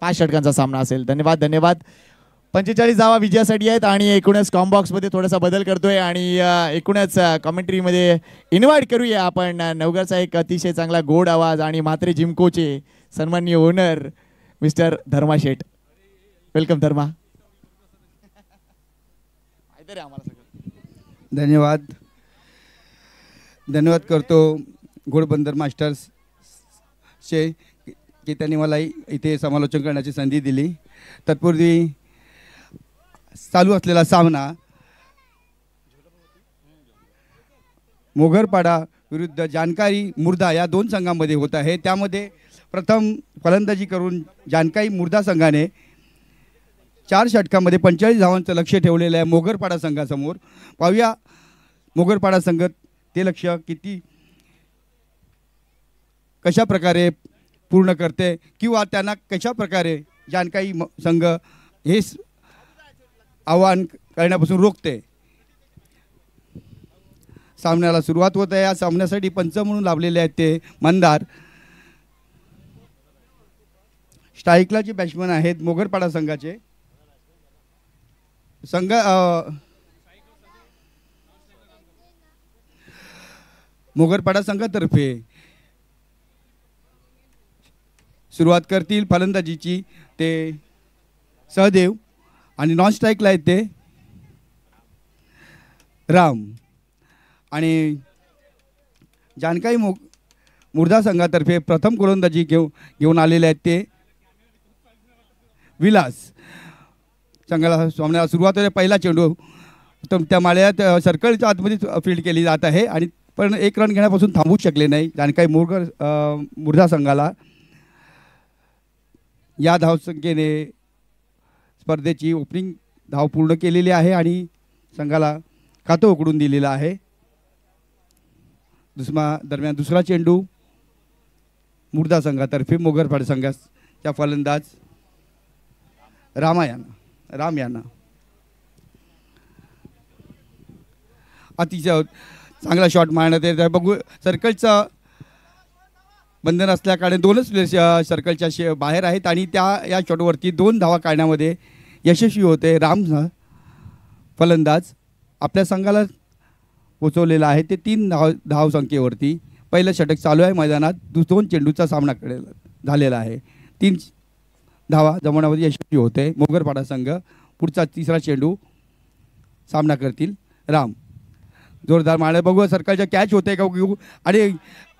[SPEAKER 1] पाच षटकांचा सामना असेल. धन्यवाद धन्यवाद. 45 धावा विजयासाठी आहेत आणि एकूणच कॉम्बॉक्स मध्ये थोडासा बदल करतोय आणि एकूणच कमेंट्री मध्ये इन्व्हाइट करूया आपण नवघरचा एक अतिशय चांगला गोड आवाज आणि म्हात्रे जिमकोचे सन्माननीय ओनर मिस्टर धर्मा शेठ. वेलकम धर्मा.
[SPEAKER 2] धन्यवाद धन्यवाद करतो घोडबंदर मास्टर्स चे की त्यांनी मला इथे समालोचन करण्याची संधी दिली. तत्पूर्वी चालू असलेला सामना मोगरपाडा विरुद्ध जानकारी मुर्दा या दोन संघांमध्ये होत आहे. त्यामध्ये प्रथम फलंदाजी करून जानकारी मुर्दा संघाने 4 षटकांमध्ये 45 धावांचं लक्ष ठेवलेलं आहे मोगरपाडा संघासमोर. पाहूया मोगरपाडा संघ ते लक्ष कशा प्रकारे पूर्ण करते किंवा त्यांना कशा प्रकारे जानकारी संघ हे आव्हान करण्यापासून रोखते. सामन्याला सुरुवात होत आहे. या सामन्यासाठी पंच म्हणून लाभलेले आहेत ते मंदार. स्ट्राईकला जे बॅट्समन आहेत मोगरपाडा संघाचे मोगरपाडा संघातर्फे सुरुवात करतील फलंदाजीची ते सहदेव आणि नॉन स्ट्राईकला आहेत ते राम. आणि जानकारी मुर्दा संघातर्फे प्रथम गोलंदाजी घेऊन आलेले आहेत ते विलास. संघाला सामन्याला सुरुवात होते. पहिला चेंडू त्या माळ्यात सर्कलच्या आतमध्ये फील्ड केली जात आहे आणि पण 1 रन घेण्यापासून थांबू शकले नाही जानकारी मुर्दा संघाला. या धावसंख्येने स्पर्धेची ओपनिंग धाव पूर्ण केलेली आहे आणि संघाला खातं उघडून दिलेलं आहे. दरम्यान दुसरा चेंडू मुर्दा संघातर्फे मोगरपाडा संघाच्या फलंदाज राम यांना अतिशय चांगला शॉट मारण्यात येत आहे. बघू सर्कलचा बंधन असल्याकडे 2च प्लेयर्स सर्कलच्या बाहेर आहेत आणि या शॉटवरती 2 धावा काढण्यामध्ये यशस्वी होते. राम फलंदाज आपल्या संघाला पोचवलेला आहे ते 3 धावसंख्येवरती. पहिलं षटक चालू आहे मैदानात. 2 चेंडूचा सामना झालेला आहे. 3 धावा जमवण्यामध्ये यशस्वी होते मोगरपाडा संघ. पुढचा तिसरा चेंडू सामना करतील राम. जोरदार मारणे. बघू सर्कलच्या कॅच होते का आणि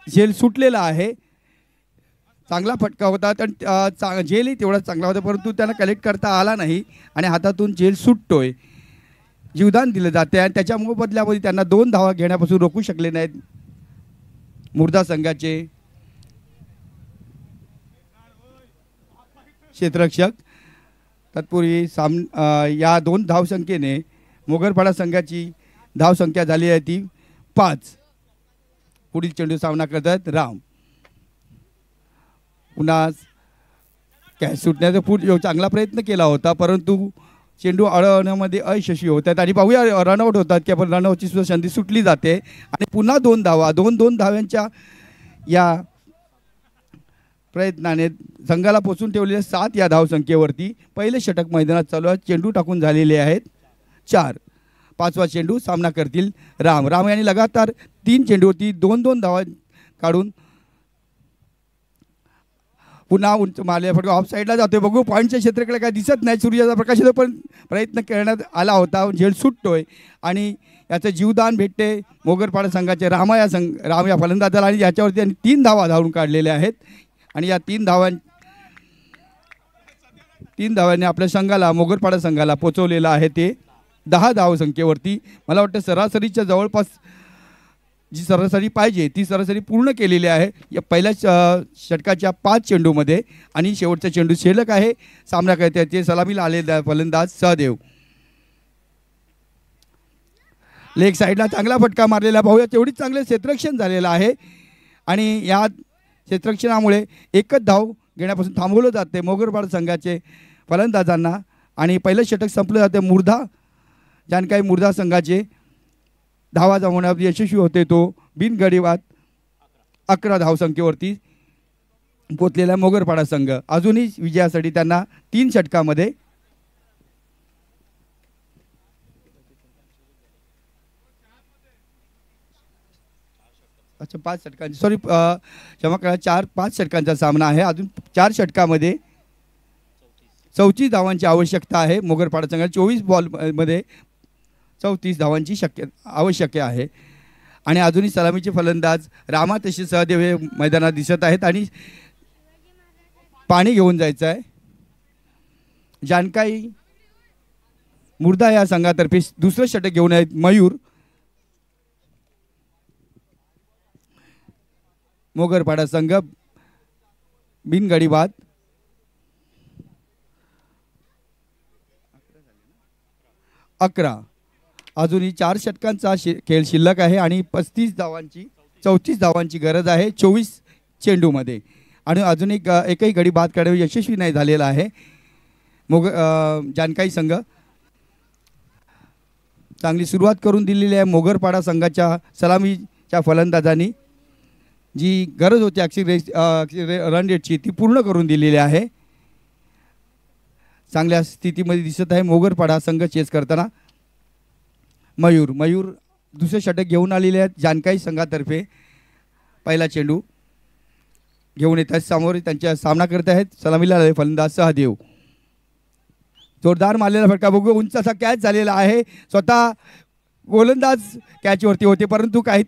[SPEAKER 2] झेल सुटलेला आहे. चांगला फटका होता तर झेलही तेवढा चांगला होता परंतु त्यांना कलेक्ट करता आला नाही आणि हातातून झेल सुटतोय. जीवदान दिलं जाते आणि त्याच्या मोबदल्यामध्ये त्यांना 2 धावा घेण्यापासून रोखू शकले नाहीत मुर्दा संघाचे क्षेत्ररक्षक. तत्पूर्वी या 2 धावसंख्येने मोगरपाडा संघाची धावसंख्या झाली आहे ती 5. पुढील चेंडू सामना करतात राम. पुन्हा कॅच सुटण्याचा चांगला प्रयत्न केला होता परंतु चेंडू अडवण्यामध्ये अयशस्वी होत आहेत आणि पाहूया रनआउट होतात की आपण रनआउटची सुद्धा संधी सुटली जाते आणि पुन्हा 2 धावा 2 धाव्यांच्या या प्रयत्नाने संघाला पोचून ठेवलेल्या 7 या धावसंख्येवरती पहिले षटक मैदानात चालू आहे. चेंडू टाकून झालेले आहेत 4. 5वा चेंडू सामना करतील राम यांनी लगातार 3 चेंडूवरती 2 धावा काढून पुन्हा उंच मारले फटका ऑफ साईडला जातोय. बघू पॉईंटच्या क्षेत्राकडे काय दिसत नाही. सूर्याचा प्रकाश येतो पण प्रयत्न करण्यात आला होता. झेल सुटतोय आणि याचं जीवदान भेटते मोगरपाडा संघाचे राम या फलंदाजाला आणि याच्यावरती त्यांनी 3 धावा धावून काढलेल्या आहेत आणि या 3 धावांनी आपल्या संघाला मोगरपाडा संघाला पोचवलेलं आहे ते 10 धावसंख्येवरती. मला वाटतं सरासरीच्या जवळपास जी सरासरी पाहिजे ती सरासरी पूर्ण केलेली आहे या पहिल्या षटकाच्या 5 चेंडूमध्ये आणि शेवटचा चेंडू शिल्लक आहे. सामना करते सलामीला आलेला फलंदाज सहदेव. लेग साईडला चांगला फटका मारलेला पाहूया. तेवढीच चांगले क्षेत्ररक्षण झालेलं आहे आणि या क्षेत्ररक्षणामुळे एकच धाव घेण्यापासून थांबवलं जाते मोगरपाडा संघाचे फलंदाजांना आणि पहिलं षटक संपलं जाते. जानकाई मुर्दा संघाचे धावा जमवण्यात यशस्वी होते. तो बिनगडीवाद 11 धावसंख्येवरती पोचलेला मोगरपाडा संघ अजूनही विजयासाठी त्यांना 3 षटकामध्ये अच्छा 5 षटकांची सॉरी क्षमा करा 4-5 षटकांचा सामना आहे. अजून 4 षटकामध्ये 34 धावांची आवश्यकता आहे. मोगरपाडा संघाला 24 बॉलमध्ये 34 धावांची आवश्यक आहे आणि अजूनही सलामीचे फलंदाज रामा तसेच सहदेव हे मैदानात दिसत आहेत आणि पाणी घेऊन जायचं आहे. जानकाई मुर्दा या संघातर्फे दुसरं षटक घेऊन आहेत मयूर. मोगरपाडा संघ बिनगडी बाद 11. अजूनही 4 षटकांचा खेळ शिल्लक आहे आणि 34 धावांची गरज आहे 24 चेंडूमध्ये आणि अजून एकही गडी बाद काढणे यशस्वी नाही झालेला आहे. जानकाई संघ चांगली सुरुवात करून दिलेली आहे. मोगरपाडा संघाच्या सलामीच्या फलंदाजांनी जी गरज होती रन रेटची ती पूर्ण करून दिलेली आहे. चांगल्या स्थितीमध्ये दिसत आहे मोगरपाडा संघ चेस करताना. मयूर दुसरे षटक घेऊन आलेले आहेत जानकाई संघातर्फे. पहिला चेंडू घेऊन येत आहेत समोर त्यांच्या सामना करत आहेत सलामीला आलेले फलंदाज सहदेव. जोरदार मारलेला फटका बघू उंच असा कॅच झालेला आहे. स्वतः गोलंदाज कॅचवरती होते परंतु काही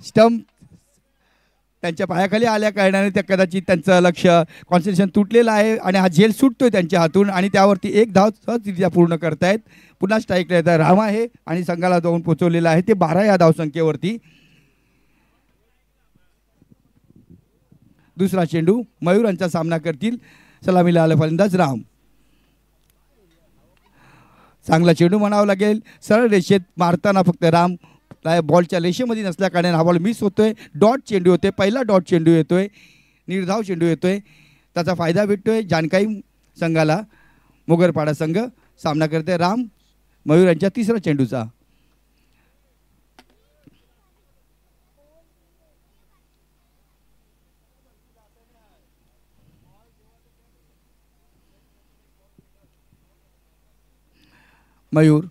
[SPEAKER 2] स्टंप त्यांच्या पायाखाली आल्या कारणाने त्या कदाचित त्यांचं लक्ष कॉन्सन्ट्रेशन तुटलेलं आहे आणि हा झेल सुटतोय त्यांच्या हातून आणि त्यावरती 1 धाव सहजरित्या पूर्ण करतायत. पुन्हा स्ट्राईकला येतात राम आहे आणि संघाला जाऊन पोचवलेला आहे ते 12 या धावसंख्येवरती. दुसरा चेंडू मयूरांचा सामना करतील सलामीला आले फलंदाज राम. चांगला चेंडू म्हणावं लागेल. सरळ रेषेत मारताना फक्त राम बॉलच्या रेषेमध्ये नसल्या कारणाने हा बॉल मिस होतोय. डॉट चेंडू होते. पहिला डॉट चेंडू येतोय. निर्धाव चेंडू येतोय. त्याचा फायदा भेटतोय जानकाई संघाला. मोगरपाडा संघ सामना करते राम मयूर यांच्या तिसऱ्या चेंडूचा. मयूर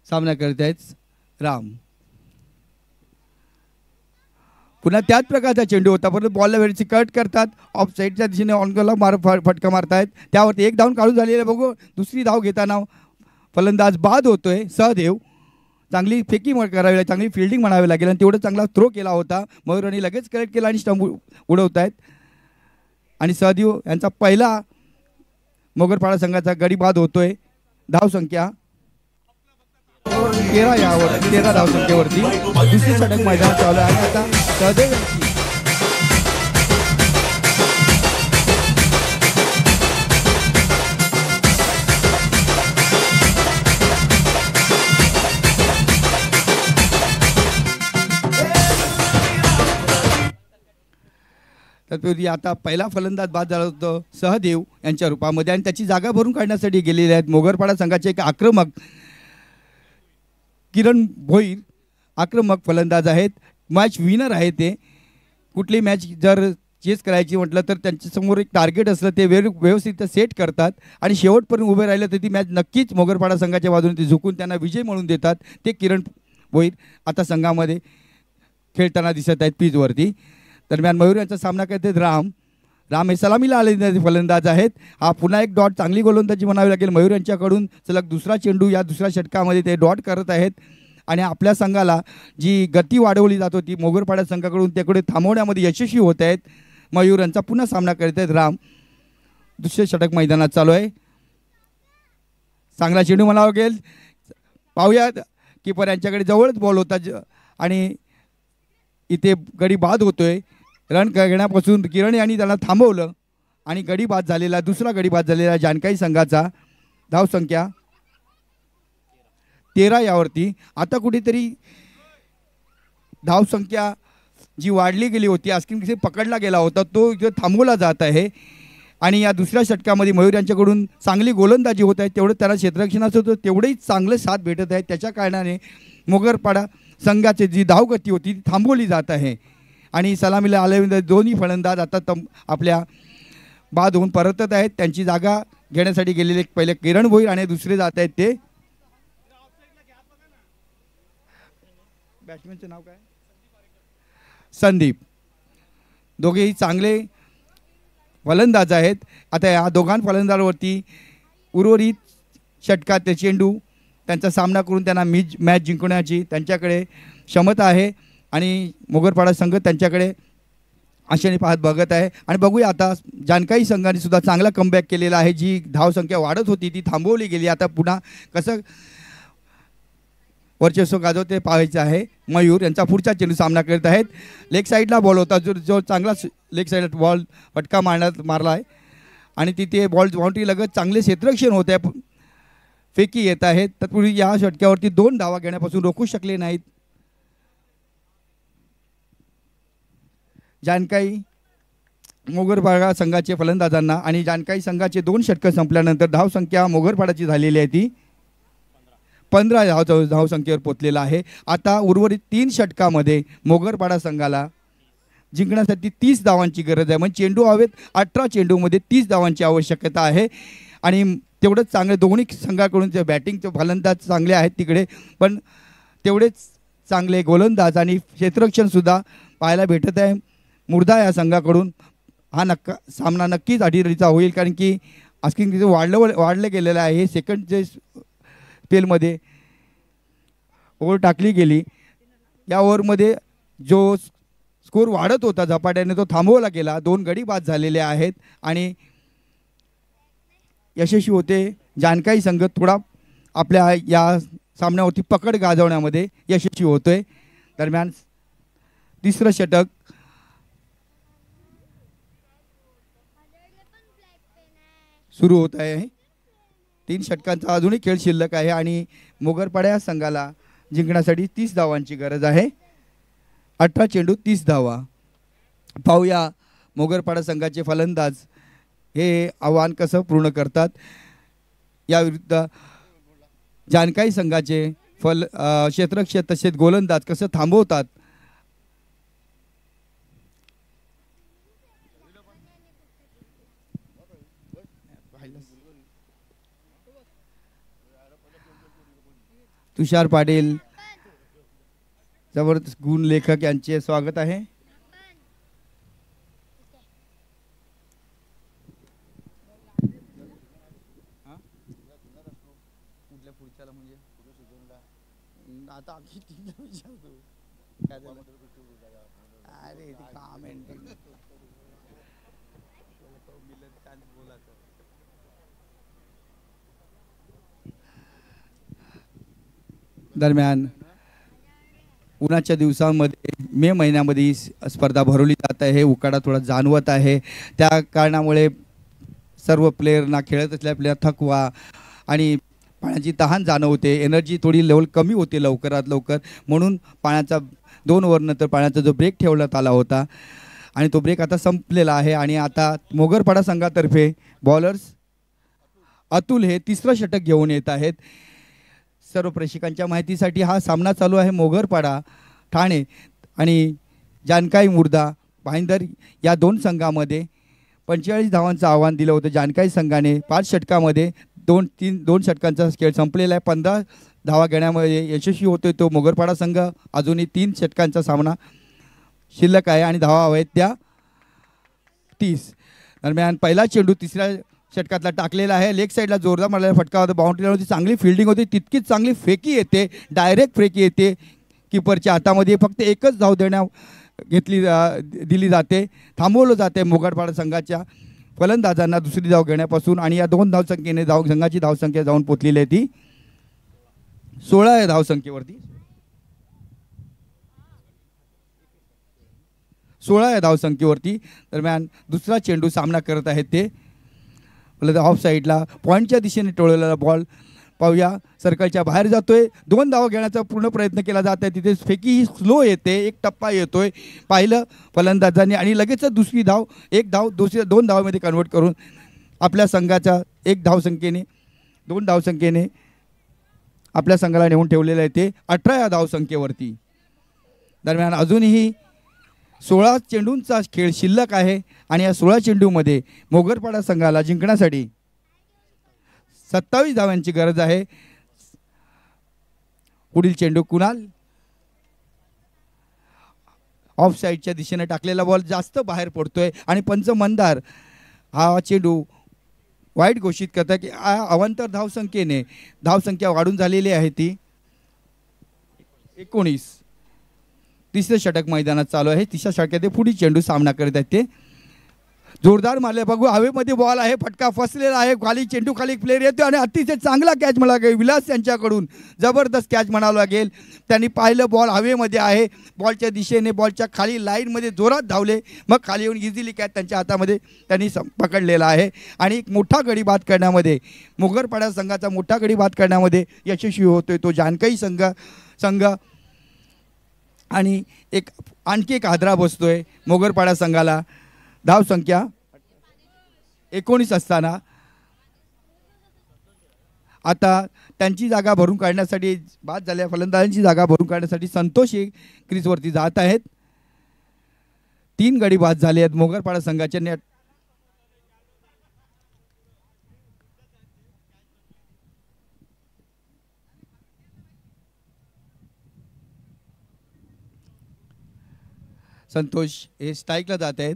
[SPEAKER 2] सामना करत आहेत राम. पुन्हा त्याच प्रकारचा चेंडू होता परंतु बॉलला वेळची कट करतात. ऑफ साईडच्या दिशेने ऑनगोला फटका मारतायत. त्यावरती 1 धाव काढून झालेला बघू. दुसरी धाव घेताना फलंदाज बाद होतोय सहदेव. चांगली फेकी करावी लागेल चांगली फिल्डिंग म्हणावी लागेल आणि तेवढं चांगला थ्रो केला होता. मयूरांनी लगेच कलेक्ट केला आणि स्टंप उडवत आहेत आणि सहदेव यांचा पहिला मोगरपाडा संघाचा गडी बाद होतोय. धावसंख्या 13 धावसंख्येवरती दुसरी षटक मैदानात चालू आहे. आता सहदेव तत्पूर्वी आता पहिला फलंदाज बाद झाला होता सहदेव यांच्या रूपामध्ये आणि त्याची जागा भरून काढण्यासाठी गेलेले आहेत मोगरपाडा संघाचे एक आक्रमक किरण भोईर. आक्रमक फलंदाज आहेत, मॅच विनर आहे ते. कुठली मॅच जर चेस करायची म्हटलं तर त्यांच्यासमोर एक टार्गेट असलं ते व्यवस्थित सेट करतात आणि शेवटपर्यंत उभे राहिलं तर ती मॅच नक्कीच मोगरपाडा संघाच्या बाजूने ते झुकून त्यांना विजय म्हणून देतात. ते किरण भोईर आता संघामध्ये खेळताना दिसत आहेत पिचवरती. दरम्यान मयूर यांचा सामना करतात राम हे सलामीला आलेले फलंदाज आहेत. हा पुन्हा एक डॉट, चांगली गोलंदाजी म्हणावी लागेल मयूर यांच्याकडून. सलग दुसरा चेंडू या दुसऱ्या षटकामध्ये ते डॉट करत आहेत आणि आपल्या संघाला जी गती वाढवली जात होती मोगरपाडा संघाकडून त्याकडे थांबवण्यामध्ये यशस्वी होत आहेत. मयूर यांचा पुन्हा सामना करत आहेत राम. दुसरे षटक मैदानात चालू आहे. चांगला चेंडू म्हणावा लागेल. पाहूया कीपर यांच्याकडे जवळच बॉल होता आणि इथे गडी बाद होतोय. रन घेण्यापासून किरण यांनी त्यांना थांबवलं आणि गडी बाद झालेला, दुसरा गडी बाद झालेला जानकाई संघाचा. धावसंख्या 13 यावरती. आता कुठेतरी धावसंख्या जी वाढली गेली होती, आस्किन पकडला गेला होता, तो इथे थांबवला जात आहे. आणि या दुसऱ्या षटकामध्ये मयूर यांच्याकडून चांगली गोलंदाजी होत आहे. तेवढं त्याला क्षेत्ररक्षणाचं होतं तेवढंही चांगलं साथ भेटत आहे. त्याच्या कारणाने मोगरपाडा संघाची जी धावगती होती ती थांबवली जात आहे. आणि सलामीला आल्यानंतर दोन्ही फलंदाज आता आपल्या बाद होऊन परतत आहेत. त्यांची जागा घेण्यासाठी गेलेले पहिले किरण भोईर आणि दुसरे जात आहेत ते बॅट्समॅनचं नाव काय, संदीप. दोघेही चांगले फलंदाज आहेत. आता या दोघां फलंदाजावरती उर्वरित षटकात चेंडू त्यांचा सामना करून त्यांना मॅच जिंकण्याची त्यांच्याकडे क्षमता आहे आणि मोगरपाडा संघ त्यांच्याकडे आशेने पाहत बघत आहे. आणि बघूया आता जानकाई संघाने सुद्धा चांगला कमबॅक केलेला आहे. जी धावसंख्या वाढत होती ती थांबवली गेली. आता पुन्हा कसं वर्चस्व गाजवते पाहायचं आहे. मयूर यांचा पुढचा चेंडू सामना करत आहेत. लेग साईडला बॉल होता, जो चांगला लेग साईडला बॉल फटका मारला आहे आणि तिथे बॉल बाउंड्री लगत चांगले क्षेत्ररक्षण होत आहे. फेकी येत आहेत. तत्पूर्वी या षटक्यावरती 2 धावा घेण्यापासून रोखू शकले नाहीत जानकाई मोगरपाडा संघाचे फलंदाजांना. आणि जानकाई संघाचे 2 षटकं संपल्यानंतर धावसंख्या मोगरपाडाची झालेली आहे ती 15 धावसंख्येवर पोचलेला आहे. आता उर्वरित 3 षटकामध्ये मोगरपाडा संघाला जिंकण्यासाठी 30 धावांची गरज आहे. म्हणजे चेंडू हवेत 18 चेंडूमध्ये 30 धावांची आवश्यकता आहे. आणि तेवढंच चांगले दोन्ही संघाकडून जे बॅटिंगचे फलंदाज चांगले आहेत तिकडे, पण तेवढेच चांगले गोलंदाज आणि क्षेत्ररक्षणसुद्धा पाहायला भेटत आहे मुर्दा या संघाकडून. हा सामना नक्कीच अटीतटीचा होईल कारण की आस्किंग तिथे वाढलं गेलेलं आहे. सेकंड जे स्पेलमध्ये ओव्हर टाकली गेली, या ओव्हरमध्ये जो स्कोर वाढत होता झपाट्याने तो थांबवला गेला. 2 गडी बाद झालेले आहेत आणि यशस्वी होते जानकाई संघ. थोडा आपल्या या सामन्यावरती पकड गाजवण्यामध्ये यशस्वी होतोय. दरम्यान तिसरं षटक सुरू होत आहे. 3 षटकांचा अजूनही खेळ शिल्लक आहे आणि मोगरपाडा या संघाला जिंकण्यासाठी 30 धावांची गरज आहे. 18 चेंडू 30 धावा. पाहूया मोगरपाडा संघाचे फलंदाज हे आव्हान कसं पूर्ण करतात. या विरुद्ध जानकाई संघाचे क्षेत्ररक्षक तसेच गोलंदाज कसं थांबवतात. तुषार पाटील जबरदस्त गुण लेखक यांचे स्वागत आहे. दरम्यान उन्हाच्या दिवसांमध्ये मे महिन्यामध्ये ही स्पर्धा भरवली जात आहे. उकाडा थोडा जाणवत आहे. त्या कारणामुळे सर्व प्लेयरना खेळत असलेल्या प्लेयर थकवा आणि पाण्याची तहान जाणवते. एनर्जी थोडी लेवल कमी होते लवकरात लवकर. म्हणून पाण्याचा 2 ओव्हर नंतर पाण्याचा जो ब्रेक ठेवण्यात आला होता आणि तो ब्रेक आता संपलेला आहे आणि आता मोगरपाडा संघातर्फे बॉलर्स अतुल हे तिसरं षटक घेऊन येत आहेत. सर्व प्रेक्षकांच्या माहितीसाठी हा सामना चालू आहे मोगरपाडा ठाणे आणि जानकाई मुर्दा भाईंदर या दोन संघामध्ये. 45 धावांचं आव्हान दिलं होतं जानकाई संघाने. 5 षटकामध्ये दोन षटकांचा खेळ संपलेला आहे. 15 धावा घेण्यामध्ये यशस्वी होतोय तो मोगरपाडा संघ. अजूनही 3 षटकांचा सामना शिल्लक आहे आणि धावा आहेत त्या 30. दरम्यान पहिला चेंडू तिसऱ्या षटकातला टाकलेला आहे. लेग साईडला जोरदार मारलेला फटका होता. बाउंड्रीवरती चांगली फिल्डिंग होती. तितकीच चांगली फेकी येते, डायरेक्ट फेकी येते किपरच्या हातामध्ये. फक्त एकच धाव दिली जाते, थांबवलं जाते मोगरपाडा संघाच्या फलंदाजांना दुसरी धाव घेण्यापासून. आणि या 2 धावसंख्येने संघाची धावसंख्या जाऊन पोचलेली आहे ती 16 या धावसंख्येवरती. 16 या धावसंख्येवरती. दरम्यान दुसरा चेंडू सामना करत आहेत ते ऑफ साईडला पॉईंटच्या दिशेने टोळलेला बॉल पाहूया. सर्कलच्या बाहेर जातोय. 2 धावा घेण्याचा पूर्ण प्रयत्न केला जात आहे. तिथे फेकी ही स्लो येते. एक टप्पा येतोय पाहिलं फलंदाजांनी आणि लगेच दुसरी धाव, एक धाव दुसऱ्या 2 धावामध्ये कन्वर्ट करून आपल्या संघाच्या 2 धावसंख्येने आपल्या संघाला नेऊन ठेवलेलं आहे ते 18 या धावसंख्येवरती. दरम्यान अजूनही 16 चेंडूंचा खेळ शिल्लक आहे आणि या 16 चेंडूमध्ये मोगरपाडा संघाला जिंकण्यासाठी 27 धावांची गरज आहे. पुढील चेंडू कुणाल ऑफ साईडच्या दिशेने टाकलेला बॉल जास्त बाहेर पडतोय आणि पंच मंदार हा चेंडू वाईट घोषित करतात की अवांतर धावसंख्या वाढून झालेली आहे ती 19. तिसरे षटक मैदानात चालू आहे. तिसऱ्या षटकात पुढील चेंडू सामना करत आहेत ते जोरदार मारले. बघू हवेमध्ये बॉल आहे, फटका फसलेला आहे. खाली चेंडू खाली प्लेयर येतो आणि अतिशय चांगला कॅच म्हणावा लागेल विलास यांच्याकडून. जबरदस्त कॅच म्हणावं लागेल. त्यांनी पाहिलं बॉल हवेमध्ये आहे, बॉलच्या दिशेने बॉलच्या खाली लाईनमध्ये जोरात धावले, मग खाली येऊन इझिली कॅच त्यांच्या हातामध्ये त्यांनी पकडलेला आहे. आणि एक मोठा गडी बाद करण्यामध्ये मोगरपाडा संघाचा मोठा गडी बाद करण्यामध्ये यशस्वी होतोय तो जानकाई संघ. आणि आणखी एक हादरा बसतोय मोगरपाडा संघाला. धावसंख्या 19 असताना आता त्यांची जागा भरून काढण्यासाठी बाद झालेल्या फलंदाजांची जागा भरून काढण्यासाठी संतोष हे क्रीजवरती जात आहेत. 3 गडी बाद झाले आहेत मोगरपाडा संघाच्या. नेट संतोष हे स्ट्राईकला जात आहेत.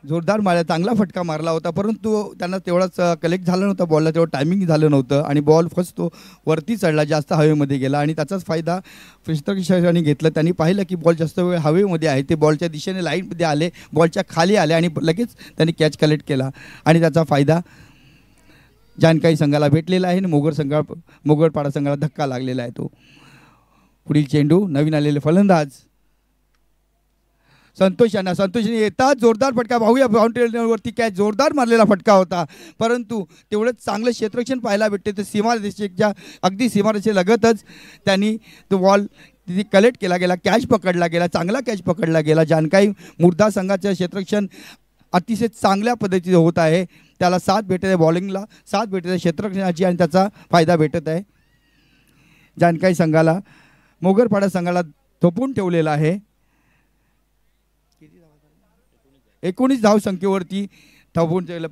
[SPEAKER 2] जोरदार मारला, चांगला फटका मारला होता, परंतु त्यांना तेवढाच कलेक्ट झालं नव्हतं. बॉलला तेवढं टायमिंग झालं नव्हतं आणि बॉल फर्स्ट तो वरती चढला, जास्त हवेमध्ये गेला आणि त्याचाच फायदा क्षेत्ररक्षकांनी घेतला. त्यांनी पाहिलं की बॉल जास्त वेळ हवेमध्ये आहे, ते बॉलच्या दिशेने लाईनमध्ये आले, बॉलच्या खाली आले आणि लगेच त्यांनी कॅच कलेक्ट केला आणि त्याचा फायदा जानकाई संघाला भेटलेला आहे आणि मोगरपाडा संघाला धक्का लागलेला आहे. तो पुढील चेंडू नवीन आलेले फलंदाज संतोषने येतात जोरदार फटका. पाहूया बाउंड्रीवरती कॅच जोरदार मारलेला फटका होता, परंतु तेवढंच चांगलं क्षेत्ररक्षण पाहायला भेटते. तर सीमारेषेच्या अगदी सीमारेषेलगतच त्यांनी तो बॉल तिथे कलेक्ट केला गेला, कॅच पकडला गेला, चांगला कॅच पकडला गेला. जानकाई मुर्दा संघाचं क्षेत्ररक्षण अतिशय चांगल्या पद्धतीने होत आहे. त्याला साथ भेटत आहे, बॉलिंगला साथ भेटत आहे क्षेत्ररक्षणाची आणि त्याचा फायदा भेटत आहे. जानकाई संघाला मोगरपाडा संघाला थोपून ठेवलेला आहे. 19 धावसंख्येवरती थोपून ठेवलं.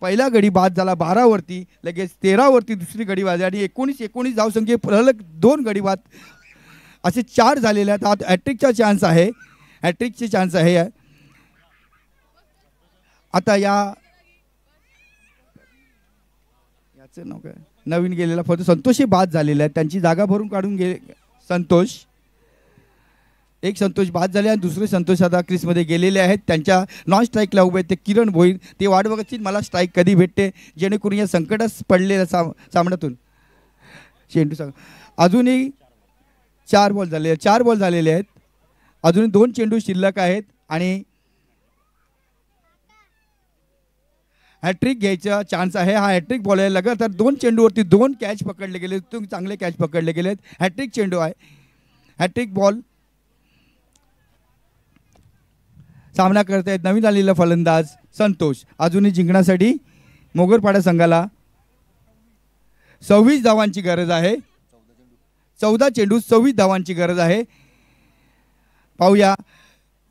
[SPEAKER 2] पहिला गडी बाद झाला 12 वरती, लगेच 13 वरती दुसरी गडी बाद आणि 19 धावसंख्ये अलग 2 गडी बाद असे 4 झालेले आहेत. आता हॅट्रिकचा चान्स आहे, हॅट्रिकचे चान्स आहे. आता याचं नाव काय नवीन गेलेला फक्त संतोषही बाद झालेले आहेत. त्यांची जागा भरून काढून गेले एक संतोष बाद झाले आणि दुसरे संतोष आता क्रीजमध्ये गेलेले आहेत. त्यांच्या नॉन स्ट्राईकला उभे आहेत ते किरण भोईर. ते वाट बघतील मला स्ट्राईक कधी भेटते, जेणेकरून या संकटास पडलेल्या सामन्यातून चेंडू अजूनही 4 बॉल झालेले आहेत. अजूनही 2 चेंडू शिल्लक आहेत आणि हॅट्रिक घ्यायचा चान्स आहे. हा हॅट्रिक बॉल आहे. लगातार 2 चेंडूवरती 2 कॅच पकडले गेले, चांगले कॅच पकडले गेले आहेत. हॅट्रिक चेंडू आहे, हॅट्रिक बॉल सामना करत आहेत नवीन आलेला फलंदाज संतोष. अजूनही जिंकण्यासाठी मोगरपाडा संघाला 26 धावांची गरज आहे. 14 चेंडू 26 धावांची गरज आहे. पाहूया,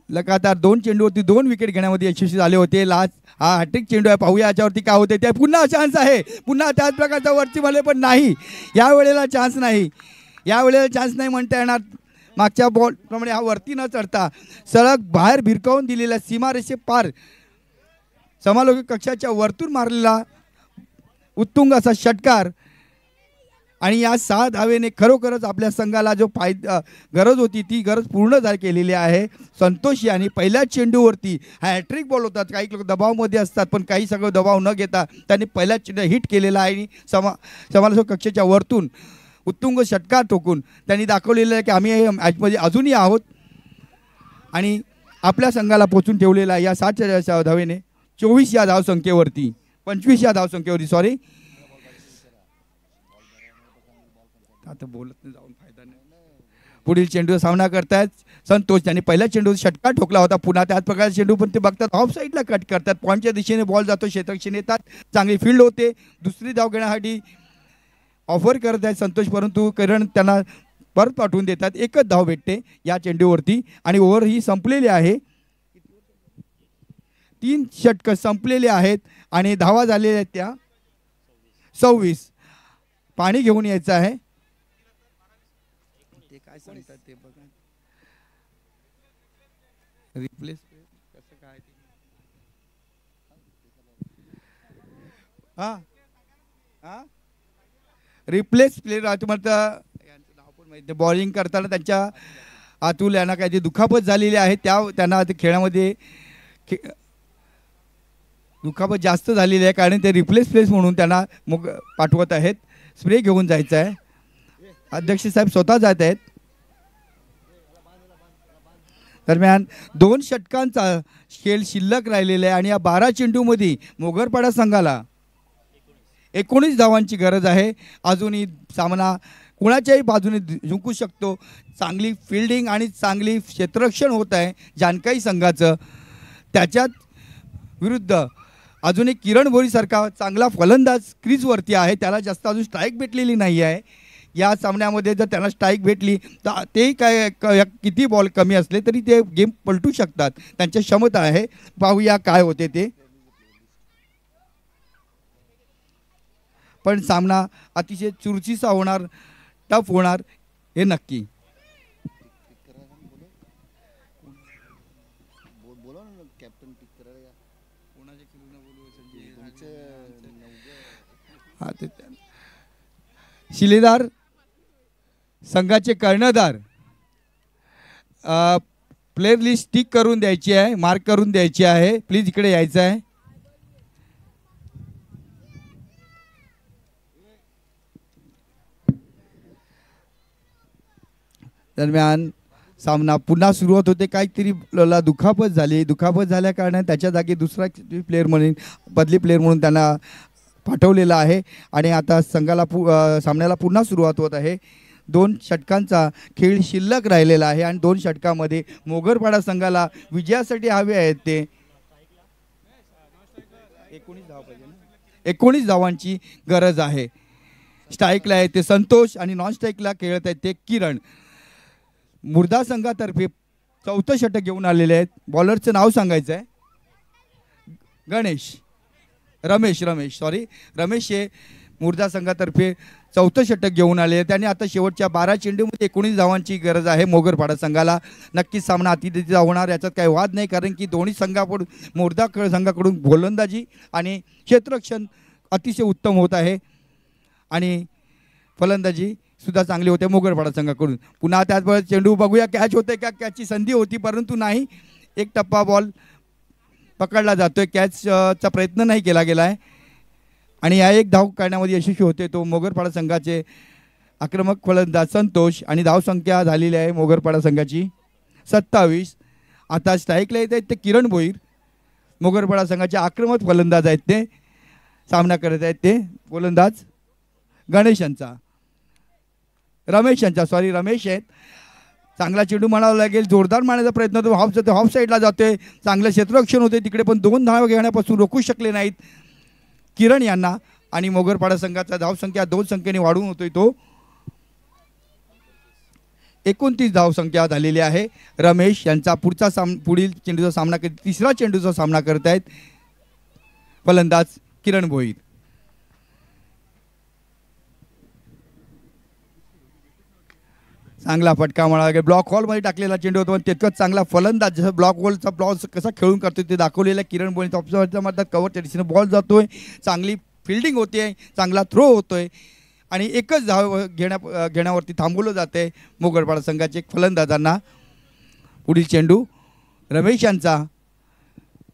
[SPEAKER 2] लगातार 2 चेंडूवरती 2 विकेट घेण्यामध्ये यशस्वी झाले होते. हा हॅट्रिक चेंडू आहे. पाहूया याच्यावरती काय होते ते. पुन्हा चान्स आहे, पुन्हा त्याच प्रकारचा वरची भले, पण नाही, यावेळेला चान्स नाही. यावेळेला चान्स नाही म्हणता येणार. मागच्या बॉलप्रमाणे हा वरती न चढता सलग बाहेर भिरकावून दिलेला सीमारेषे पार समालोचक कक्षाच्या वरतून मारलेला उत्तुंग असा षटकार. आणि या 6 धावेने खरोखरच आपल्या संघाला जो गरज होती ती गरज पूर्ण केलेली आहे. संतोष यांनी पहिल्या चेंडूवरती हा हॅट्रिक बॉल होतात. काही लोक दबावामध्ये असतात, पण काही सगळं दबाव न घेता त्यांनी पहिल्या चेंडू हिट केलेला आहे. आणि समालोचक कक्षेच्या वरतून उत्तुंग षटकार ठोकून त्यांनी दाखवलेलं आहे की आम्ही मॅचमध्ये अजूनही आहोत. आणि आपल्या संघाला पोचून ठेवलेला आहे या 60 धावेने 24 या धावसंख्येवरती, 25 या धावसंख्येवरती. सॉरी, आता बोलत नाही, जाऊन फायदा नाही. पुढील चेंडूचा सामना करतायत संतोष. त्यांनी पहिल्या चेंडू षटकार ठोकला होता. पुन्हा त्याच प्रकारचा चेंडू, पण ते बघतात ऑफ साईडला कट करतात. पॉईंटच्या दिशेने बॉल जातो, क्षेत्ररक्षण येतात, चांगली फील्ड होते. दुसरी धाव घेण्यासाठी ऑफर करत आहेत संतोष, परंतु किरण त्यांना परत पाठवून देतात. एकच धाव भेटते या चेंडूवरती आणि ओव्हर ही संपलेली आहे. 3 षटकं संपलेले आहेत आणि धावा झालेल्या आहेत त्या 26. पाणी घेऊन यायचं आहे. ते काय सांगतात ते बघा. रिप्लेस कसं काय ते. हा हा रिप्लेस प्लेयर तुम्हाला यांचं नाव पण माहिती. बॉलिंग करताना त्यांच्या अतुल यांना काही दुखापत झालेली आहे. त्यांना खेळामध्ये दुखापत जास्त झालेली आहे, कारण ते रिप्लेस प्लेस म्हणून त्यांना पाठवत आहेत. स्प्रे घेऊन जायचं आहे. अध्यक्ष साहेब स्वतः जात आहेत. दरम्यान 2 षटकांचा खेळ शिल्लक राहिलेला आहे आणि या 12 चेंडूमध्ये मोगरपाडा संघाला 19 धावांची गरज आहे. अजूनही सामना कुणाच्याही बाजूने जिंकू शकतो. चांगली फिल्डिंग आणि चांगली क्षेत्ररक्षण होत आहे जानकाई संघाचं. त्याच्यात विरुद्ध अजूनही किरण भोईसारखा चांगला फलंदाज क्रीजवरती आहे. त्याला जास्त अजून स्ट्राईक भेटलेली नाही आहे. या सामन्यामध्ये जर त्यांना स्ट्राईक भेटली तर तेही काय किती बॉल कमी असले तरी ते गेम पलटू शकतात. त्यांची क्षमता आहे. पाहूया काय होते ते. पण सामना अतिशय चुरशीचा होणार, टफ होणार हे नक्की. शिलेदार संघाचे कर्णधार प्लेयर लिस्ट टिक करून द्यायची आहे, मार्क करून द्यायची आहे. प्लीज इकडे यायचं आहे. दरम्यान सामना पुन्हा सुरुवात होते. काहीतरी दुखापत झाली. दुखापत झाल्या कारणाने त्याच्या जागी दुसरा प्लेयर म्हणून बदली प्लेयर म्हणून त्यांना पाठवलेला आहे. आणि आता संघाला सामन्याला पुन्हा सुरुवात होत आहे. 2 षटकांचा खेळ शिल्लक राहिलेला आहे आणि 2 षटकामध्ये मोगरपाडा संघाला विजयासाठी हवे आहेत ते 19 धावांची गरज आहे. स्ट्राईकला आहे ते संतोष आणि नॉन स्ट्राईकला खेळत आहेत ते किरण. मुर्दा संघातर्फे 4थं षटक घेऊन आलेले आहेत. बॉलरचं नाव सांगायचं आहे. रमेश हे मुर्दा संघातर्फे 4थं षटक घेऊन आले. त्यांनी आता शेवटच्या 12 चेंडूमध्ये 19 धावांची गरज आहे मोगरपाडा संघाला. नक्कीच सामना अतिथीचा होणार, याच्यात काही वाद नाही, कारण की दोन्ही संघाकडून मुर्दा संघाकडून गोलंदाजी आणि क्षेत्ररक्षण अतिशय उत्तम होत आहे आणि फलंदाजी सुद्धा चांगली होते मोगरपाडा संघाकडून. पुन्हा त्याचबरोबर चेंडू बघूया कॅच होते का. कॅचची संधी होती परंतु नाही. एक टप्पा बॉल पकडला जातोय. कॅचचा प्रयत्न नाही केला गेला आहे आणि या एक धाव काढण्यामध्ये यशस्वी होते तो मोगरपाडा संघाचे आक्रमक फलंदाज संतोष. आणि धावसंख्या झालेली आहे मोगरपाडा संघाची 27. आता स्ट्राईकला येत आहेत ते किरण भोईर. मोगरपाडा संघाचे आक्रमक फलंदाज आहेत ते. सामना करत आहेत ते गोलंदाज रमेश आहेत. चांगला चेंडू म्हणावा लागेल, जोरदार मारण्याचा प्रयत्न होतो, हाफ साईडला जातोय, चांगलं क्षेत्ररक्षण होते तिकडे, पण 2 धावा घेण्यापासून रोखू शकले नाहीत किरण यांना. आणि मोगरपाडा संघाचा धावसंख्या 2 संख्येने वाढून होतोय तो 29 धावसंख्या झालेली आहे. रमेश यांचा पुढील चेंडूचा सामना तिसरा चेंडूचा सामना करत आहेत फलंदाज किरण भोईर. चांगला फटका म्हणाला, ब्लॉक हॉलमध्ये टाकलेला चेंडू होता, पण तितकंच चांगला फलंदाज जसं ब्लॉक हॉलचा ब्लॉक कसा खेळून करतोय ते दाखवलेलं किरण भोईरच्या ऑब्झर्वरच्या मध्यात कव्हरच्या दिशेने बॉल जातोय, चांगली फिल्डिंग होते, चांगला थ्रो होतोय आणि एकच धाव घेण्यावरती थांबवलं जाते मोगरपाडा संघाचे फलंदाजांना. पुढील चेंडू रमेश यांचा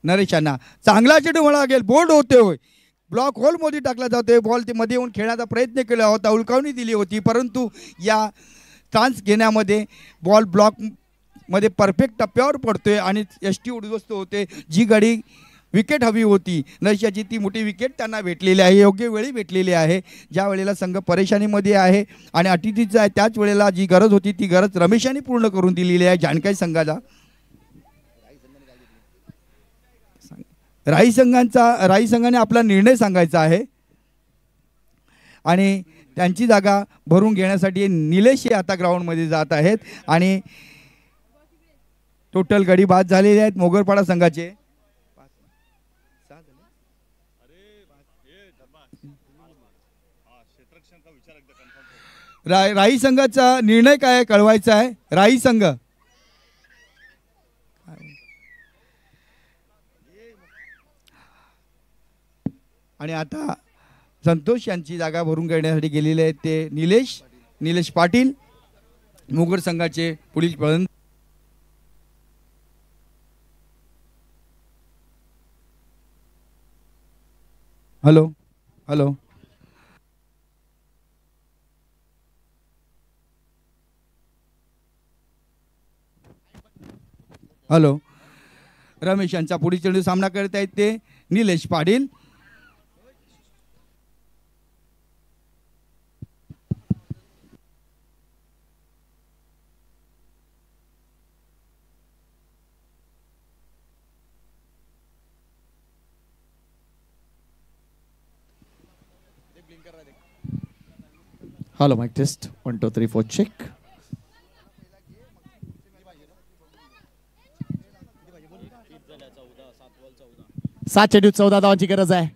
[SPEAKER 2] नरेश यांना, चांगला चेंडू म्हणा लागेल, बोल्ड होतोय, ब्लॉक होलमध्ये टाकला जातोय, बॉल ते मध्ये येऊन खेळण्याचा प्रयत्न केला होता, उलकावणी दिली होती, परंतु या चान्स घेण्यामध्ये बॉल ब्लॉकमध्ये परफेक्ट टप्प्यावर पडतोय आणि एसटी उद्ध्वस्त होते. जी गाडी विकेट हवी होती नरेशाची ती मोठी विकेट त्यांना भेटलेली आहे, योग्य वेळी भेटलेली आहे, ज्या वेळेला संघ परेशानीमध्ये आहे आणि अटीतीचं आहे त्याच वेळेला जी गरज होती ती गरज रमेशाने पूर्ण करून दिलेली आहे जानकाई संघाला. राई संघाने आपला निर्णय सांगायचा आहे आणि त्यांची जागा भरून घेण्यासाठी निलेश हे आता ग्राउंडमध्ये जात आहेत आणि टोटल गडी बाद झालेले आहेत मोगरपाडा संघाचे. राई संघाचा निर्णय काय कळवायचा आहे. राई संघ आणि आता संतोष यांची जागा भरून घेण्यासाठी गेलेले आहेत ते निलेश पाटील मोगर संघाचे पुढील फलंदाज. हॅलो हॅलो हॅलो रमेश यांचा पुढील चेंडू सामना करत आहेत ते Nilesh Patil.
[SPEAKER 1] Hello mike test 1 2 3 4 check. सात चेंडू 14 धावांची गरज आहे.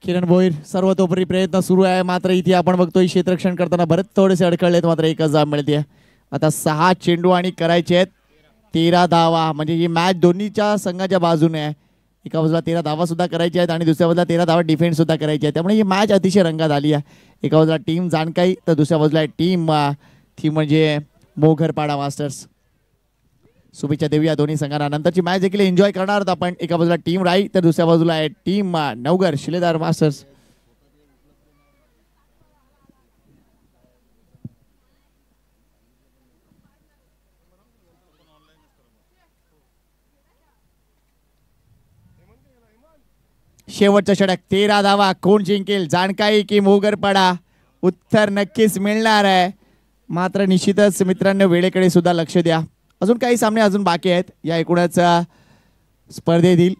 [SPEAKER 1] किरण भोईर सर्वतोपरी प्रयत्न सुरू आहे, मात्र इथे आपण बघतोय क्षेत्ररक्षण करताना बरेच थोडेसे अडकळलेत, मात्र एकच धाव मिळते. आता 6 चेंडू आणि करायचे आहेत 13 धावा, म्हणजे ही मॅच दोन्हीच्या संघाच्या बाजूने आहे. एका बाजूला 13 धावा सुद्धा करायच्या आहेत आणि दुसऱ्या बाजूला 13 धावा डिफेन्स सुद्धा करायची आहे, त्यामुळे ही मॅच अतिशय रंगात आली आहे. एका बाजूला टीम जानकाई तर दुसऱ्या बाजूला टीम म्हणजे मोगरपाडा मास्टर्स. शुभेच्छा देऊया दोन्ही संघांना. नंतरची मॅच देखील एन्जॉय करणार आहोत आपण. एका बाजूला टीम राई तर दुसऱ्या बाजूला आहे टीम नवघर शिलेदार मास्टर्स. शेवटच्या षटक 13 धावा, कोण जिंकेल जानकाई की मोगरपाडा? उत्तर नक्कीच मिळणार आहे, मात्र निश्चितच मित्रांनो वेळेकडे सुद्धा लक्ष द्या. अजून काही सामने अजून बाकी आहेत या एकूणच स्पर्धेतील.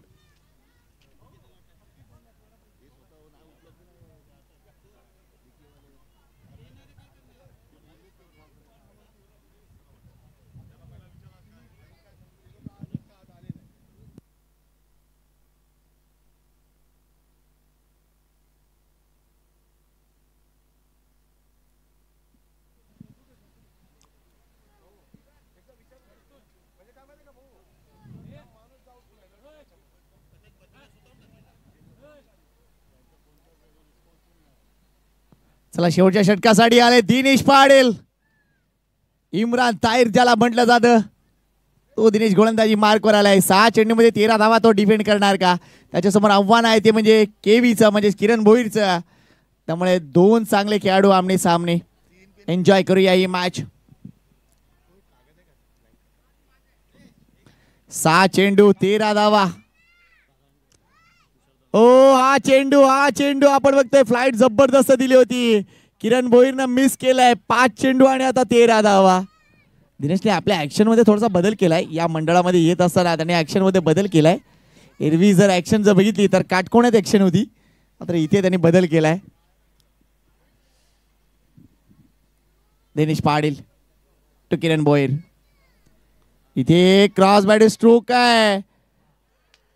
[SPEAKER 1] चला शेवटच्या षटकासाठी आले दिनेश पाटील. इम्रान ताहिर ज्याला म्हटलं जातं तो दिनेश गोलंदाजी मार्कवर आलाय. 6 चेंडूमध्ये 13 धावा तो डिफेंड करणार का? त्याच्यासमोर आव्हान आहे ते म्हणजे केवीचं म्हणजे किरण भोईरचं. त्यामुळे 2 चांगले खेळाडू आमने सामने. एन्जॉय करूया ही मॅच. 6 चेंडू 13 धावा. ओ हा चेंडू आपण बघतोय फ्लाइट जबरदस्त दिली होती. किरण भोईरनं मिस केलाय 5 चेंडू आणि आता 13 धावा. दिनेशने आपल्या ऍक्शन मध्ये थोडासा बदल केलाय. या मंडळामध्ये येत असताना त्याने ऍक्शन मध्ये बदल केलाय. एरवी जर ऍक्शन जर बघितली तर काटकोण्यात ऍक्शन होती, मात्र इथे त्यांनी बदल केलाय. दिनेश पाटील टू किरण भोईर. इथे क्रॉस बॅट स्ट्रोक आहे.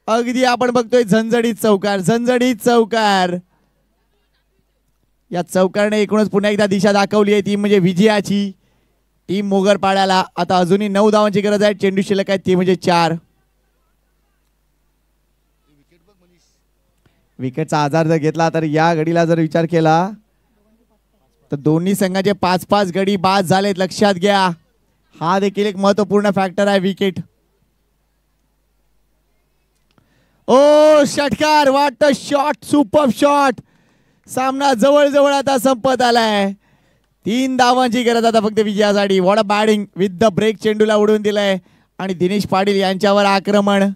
[SPEAKER 1] अगदी आपण बघतोय झणझणीत चौकार, झणझणीत चौकार. या चौकारने एकूणच पुन्हा एकदा दिशा दाखवली आहे ती म्हणजे विजयाची. टीम मोगरपाड्याला आता अजूनही 9 धावांची गरज आहे. चेंडू शिल्लक आहे ती म्हणजे 4. विकेटचा आधार जर घेतला तर या गडीला जर विचार केला तर दोन्ही संघाचे 5-5 गडी बाद झालेत. लक्षात घ्या, हा देखील एक महत्वपूर्ण फॅक्टर आहे विकेट. ओ षटकार, वाट शॉट, सुपर शॉट. सामना जवळ आता संपत आलाय. 3 धावांची गरज आता फक्त विजयासाठी. What a batting with the break. चेंडूला उडवून दिलाय आणि दिनेश पाटील यांच्यावर आक्रमण.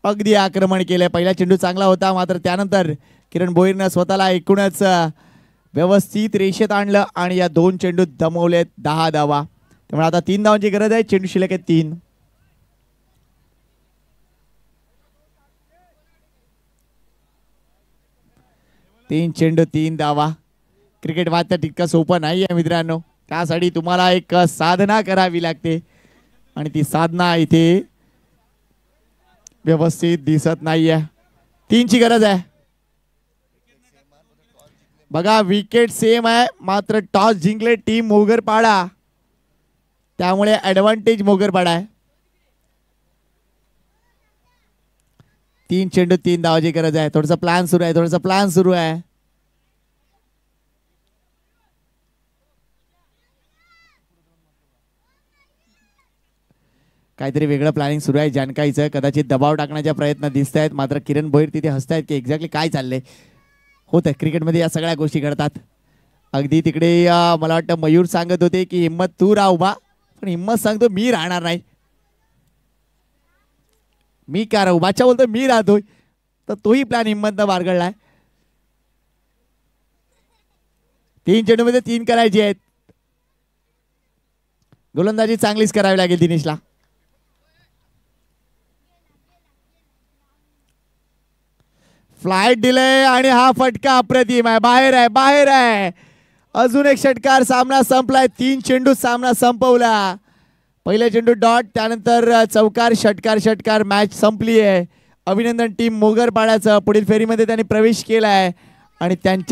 [SPEAKER 1] अगदी आक्रमण केलंय. पहिला चेंडू चांगला होता, मात्र त्यानंतर किरण भोईरनं स्वतःला एकूणच व्यवस्थित रेषेत आणलं आणि या 2 चेंडू दमवलेत 10 धावा. त्यामुळे आता 3 धावांची गरज आहे. चेंडू शिल्लक आहे 3. तीन चेंडू 3 धावा. क्रिकेट वाचता तितकं सोपं नाही आहे मित्रांनो. त्यासाठी तुम्हाला एक साधना करावी लागते आणि ती साधना इथे व्यवस्थित दिसत नाहीये. 3 ची गरज आहे. बघा विकेट सेम आहे, मात्र टॉस जिंकले टीम मोगरपाडा, त्यामुळे ऍडव्हान्टेज मोगरपाडा आहे. 3 चेंडू 3 धावाची गरज आहे. थोडासा प्लॅन सुरू आहे. काहीतरी वेगळं प्लॅनिंग सुरू आहे जानकाईचं. कदाचित दबाव टाकण्याचा प्रयत्न दिसत आहेत, मात्र किरण भोईर तिथे हसतायत की एक्झॅक्टली काय चाललंय. होतं क्रिकेटमध्ये या सगळ्या गोष्टी घडतात. अगदी तिकडे मला वाटतं मयूर सांगत होते की हिम्मत तू राह उभा, पण हिम्मत सांगतो मी राहणार नाही. मी का राहू, बादशाह बोलतो मी राहतोय. तर तोही प्लॅन हिम्मतनं बारगळलाय. 3 चेंडू मध्ये 3 करायचे आहेत. गोलंदाजी चांगलीच करावी लागेल दिनेशला. फ्लाइट दिलंय आणि हा फटका अप्रतिम आहे. बाहेर आहे. अजून एक षटकार. सामना संपलाय. 3 चेंडू सामना संपवला. पहिला चेंडू डॉट, त्यानंतर चौकार, षटकार. मॅच संपली आहे. अभिनंदन टीम मोगरपाड्याचं. पुढील फेरीमध्ये त्यांनी प्रवेश केलाय आणि त्यांच्या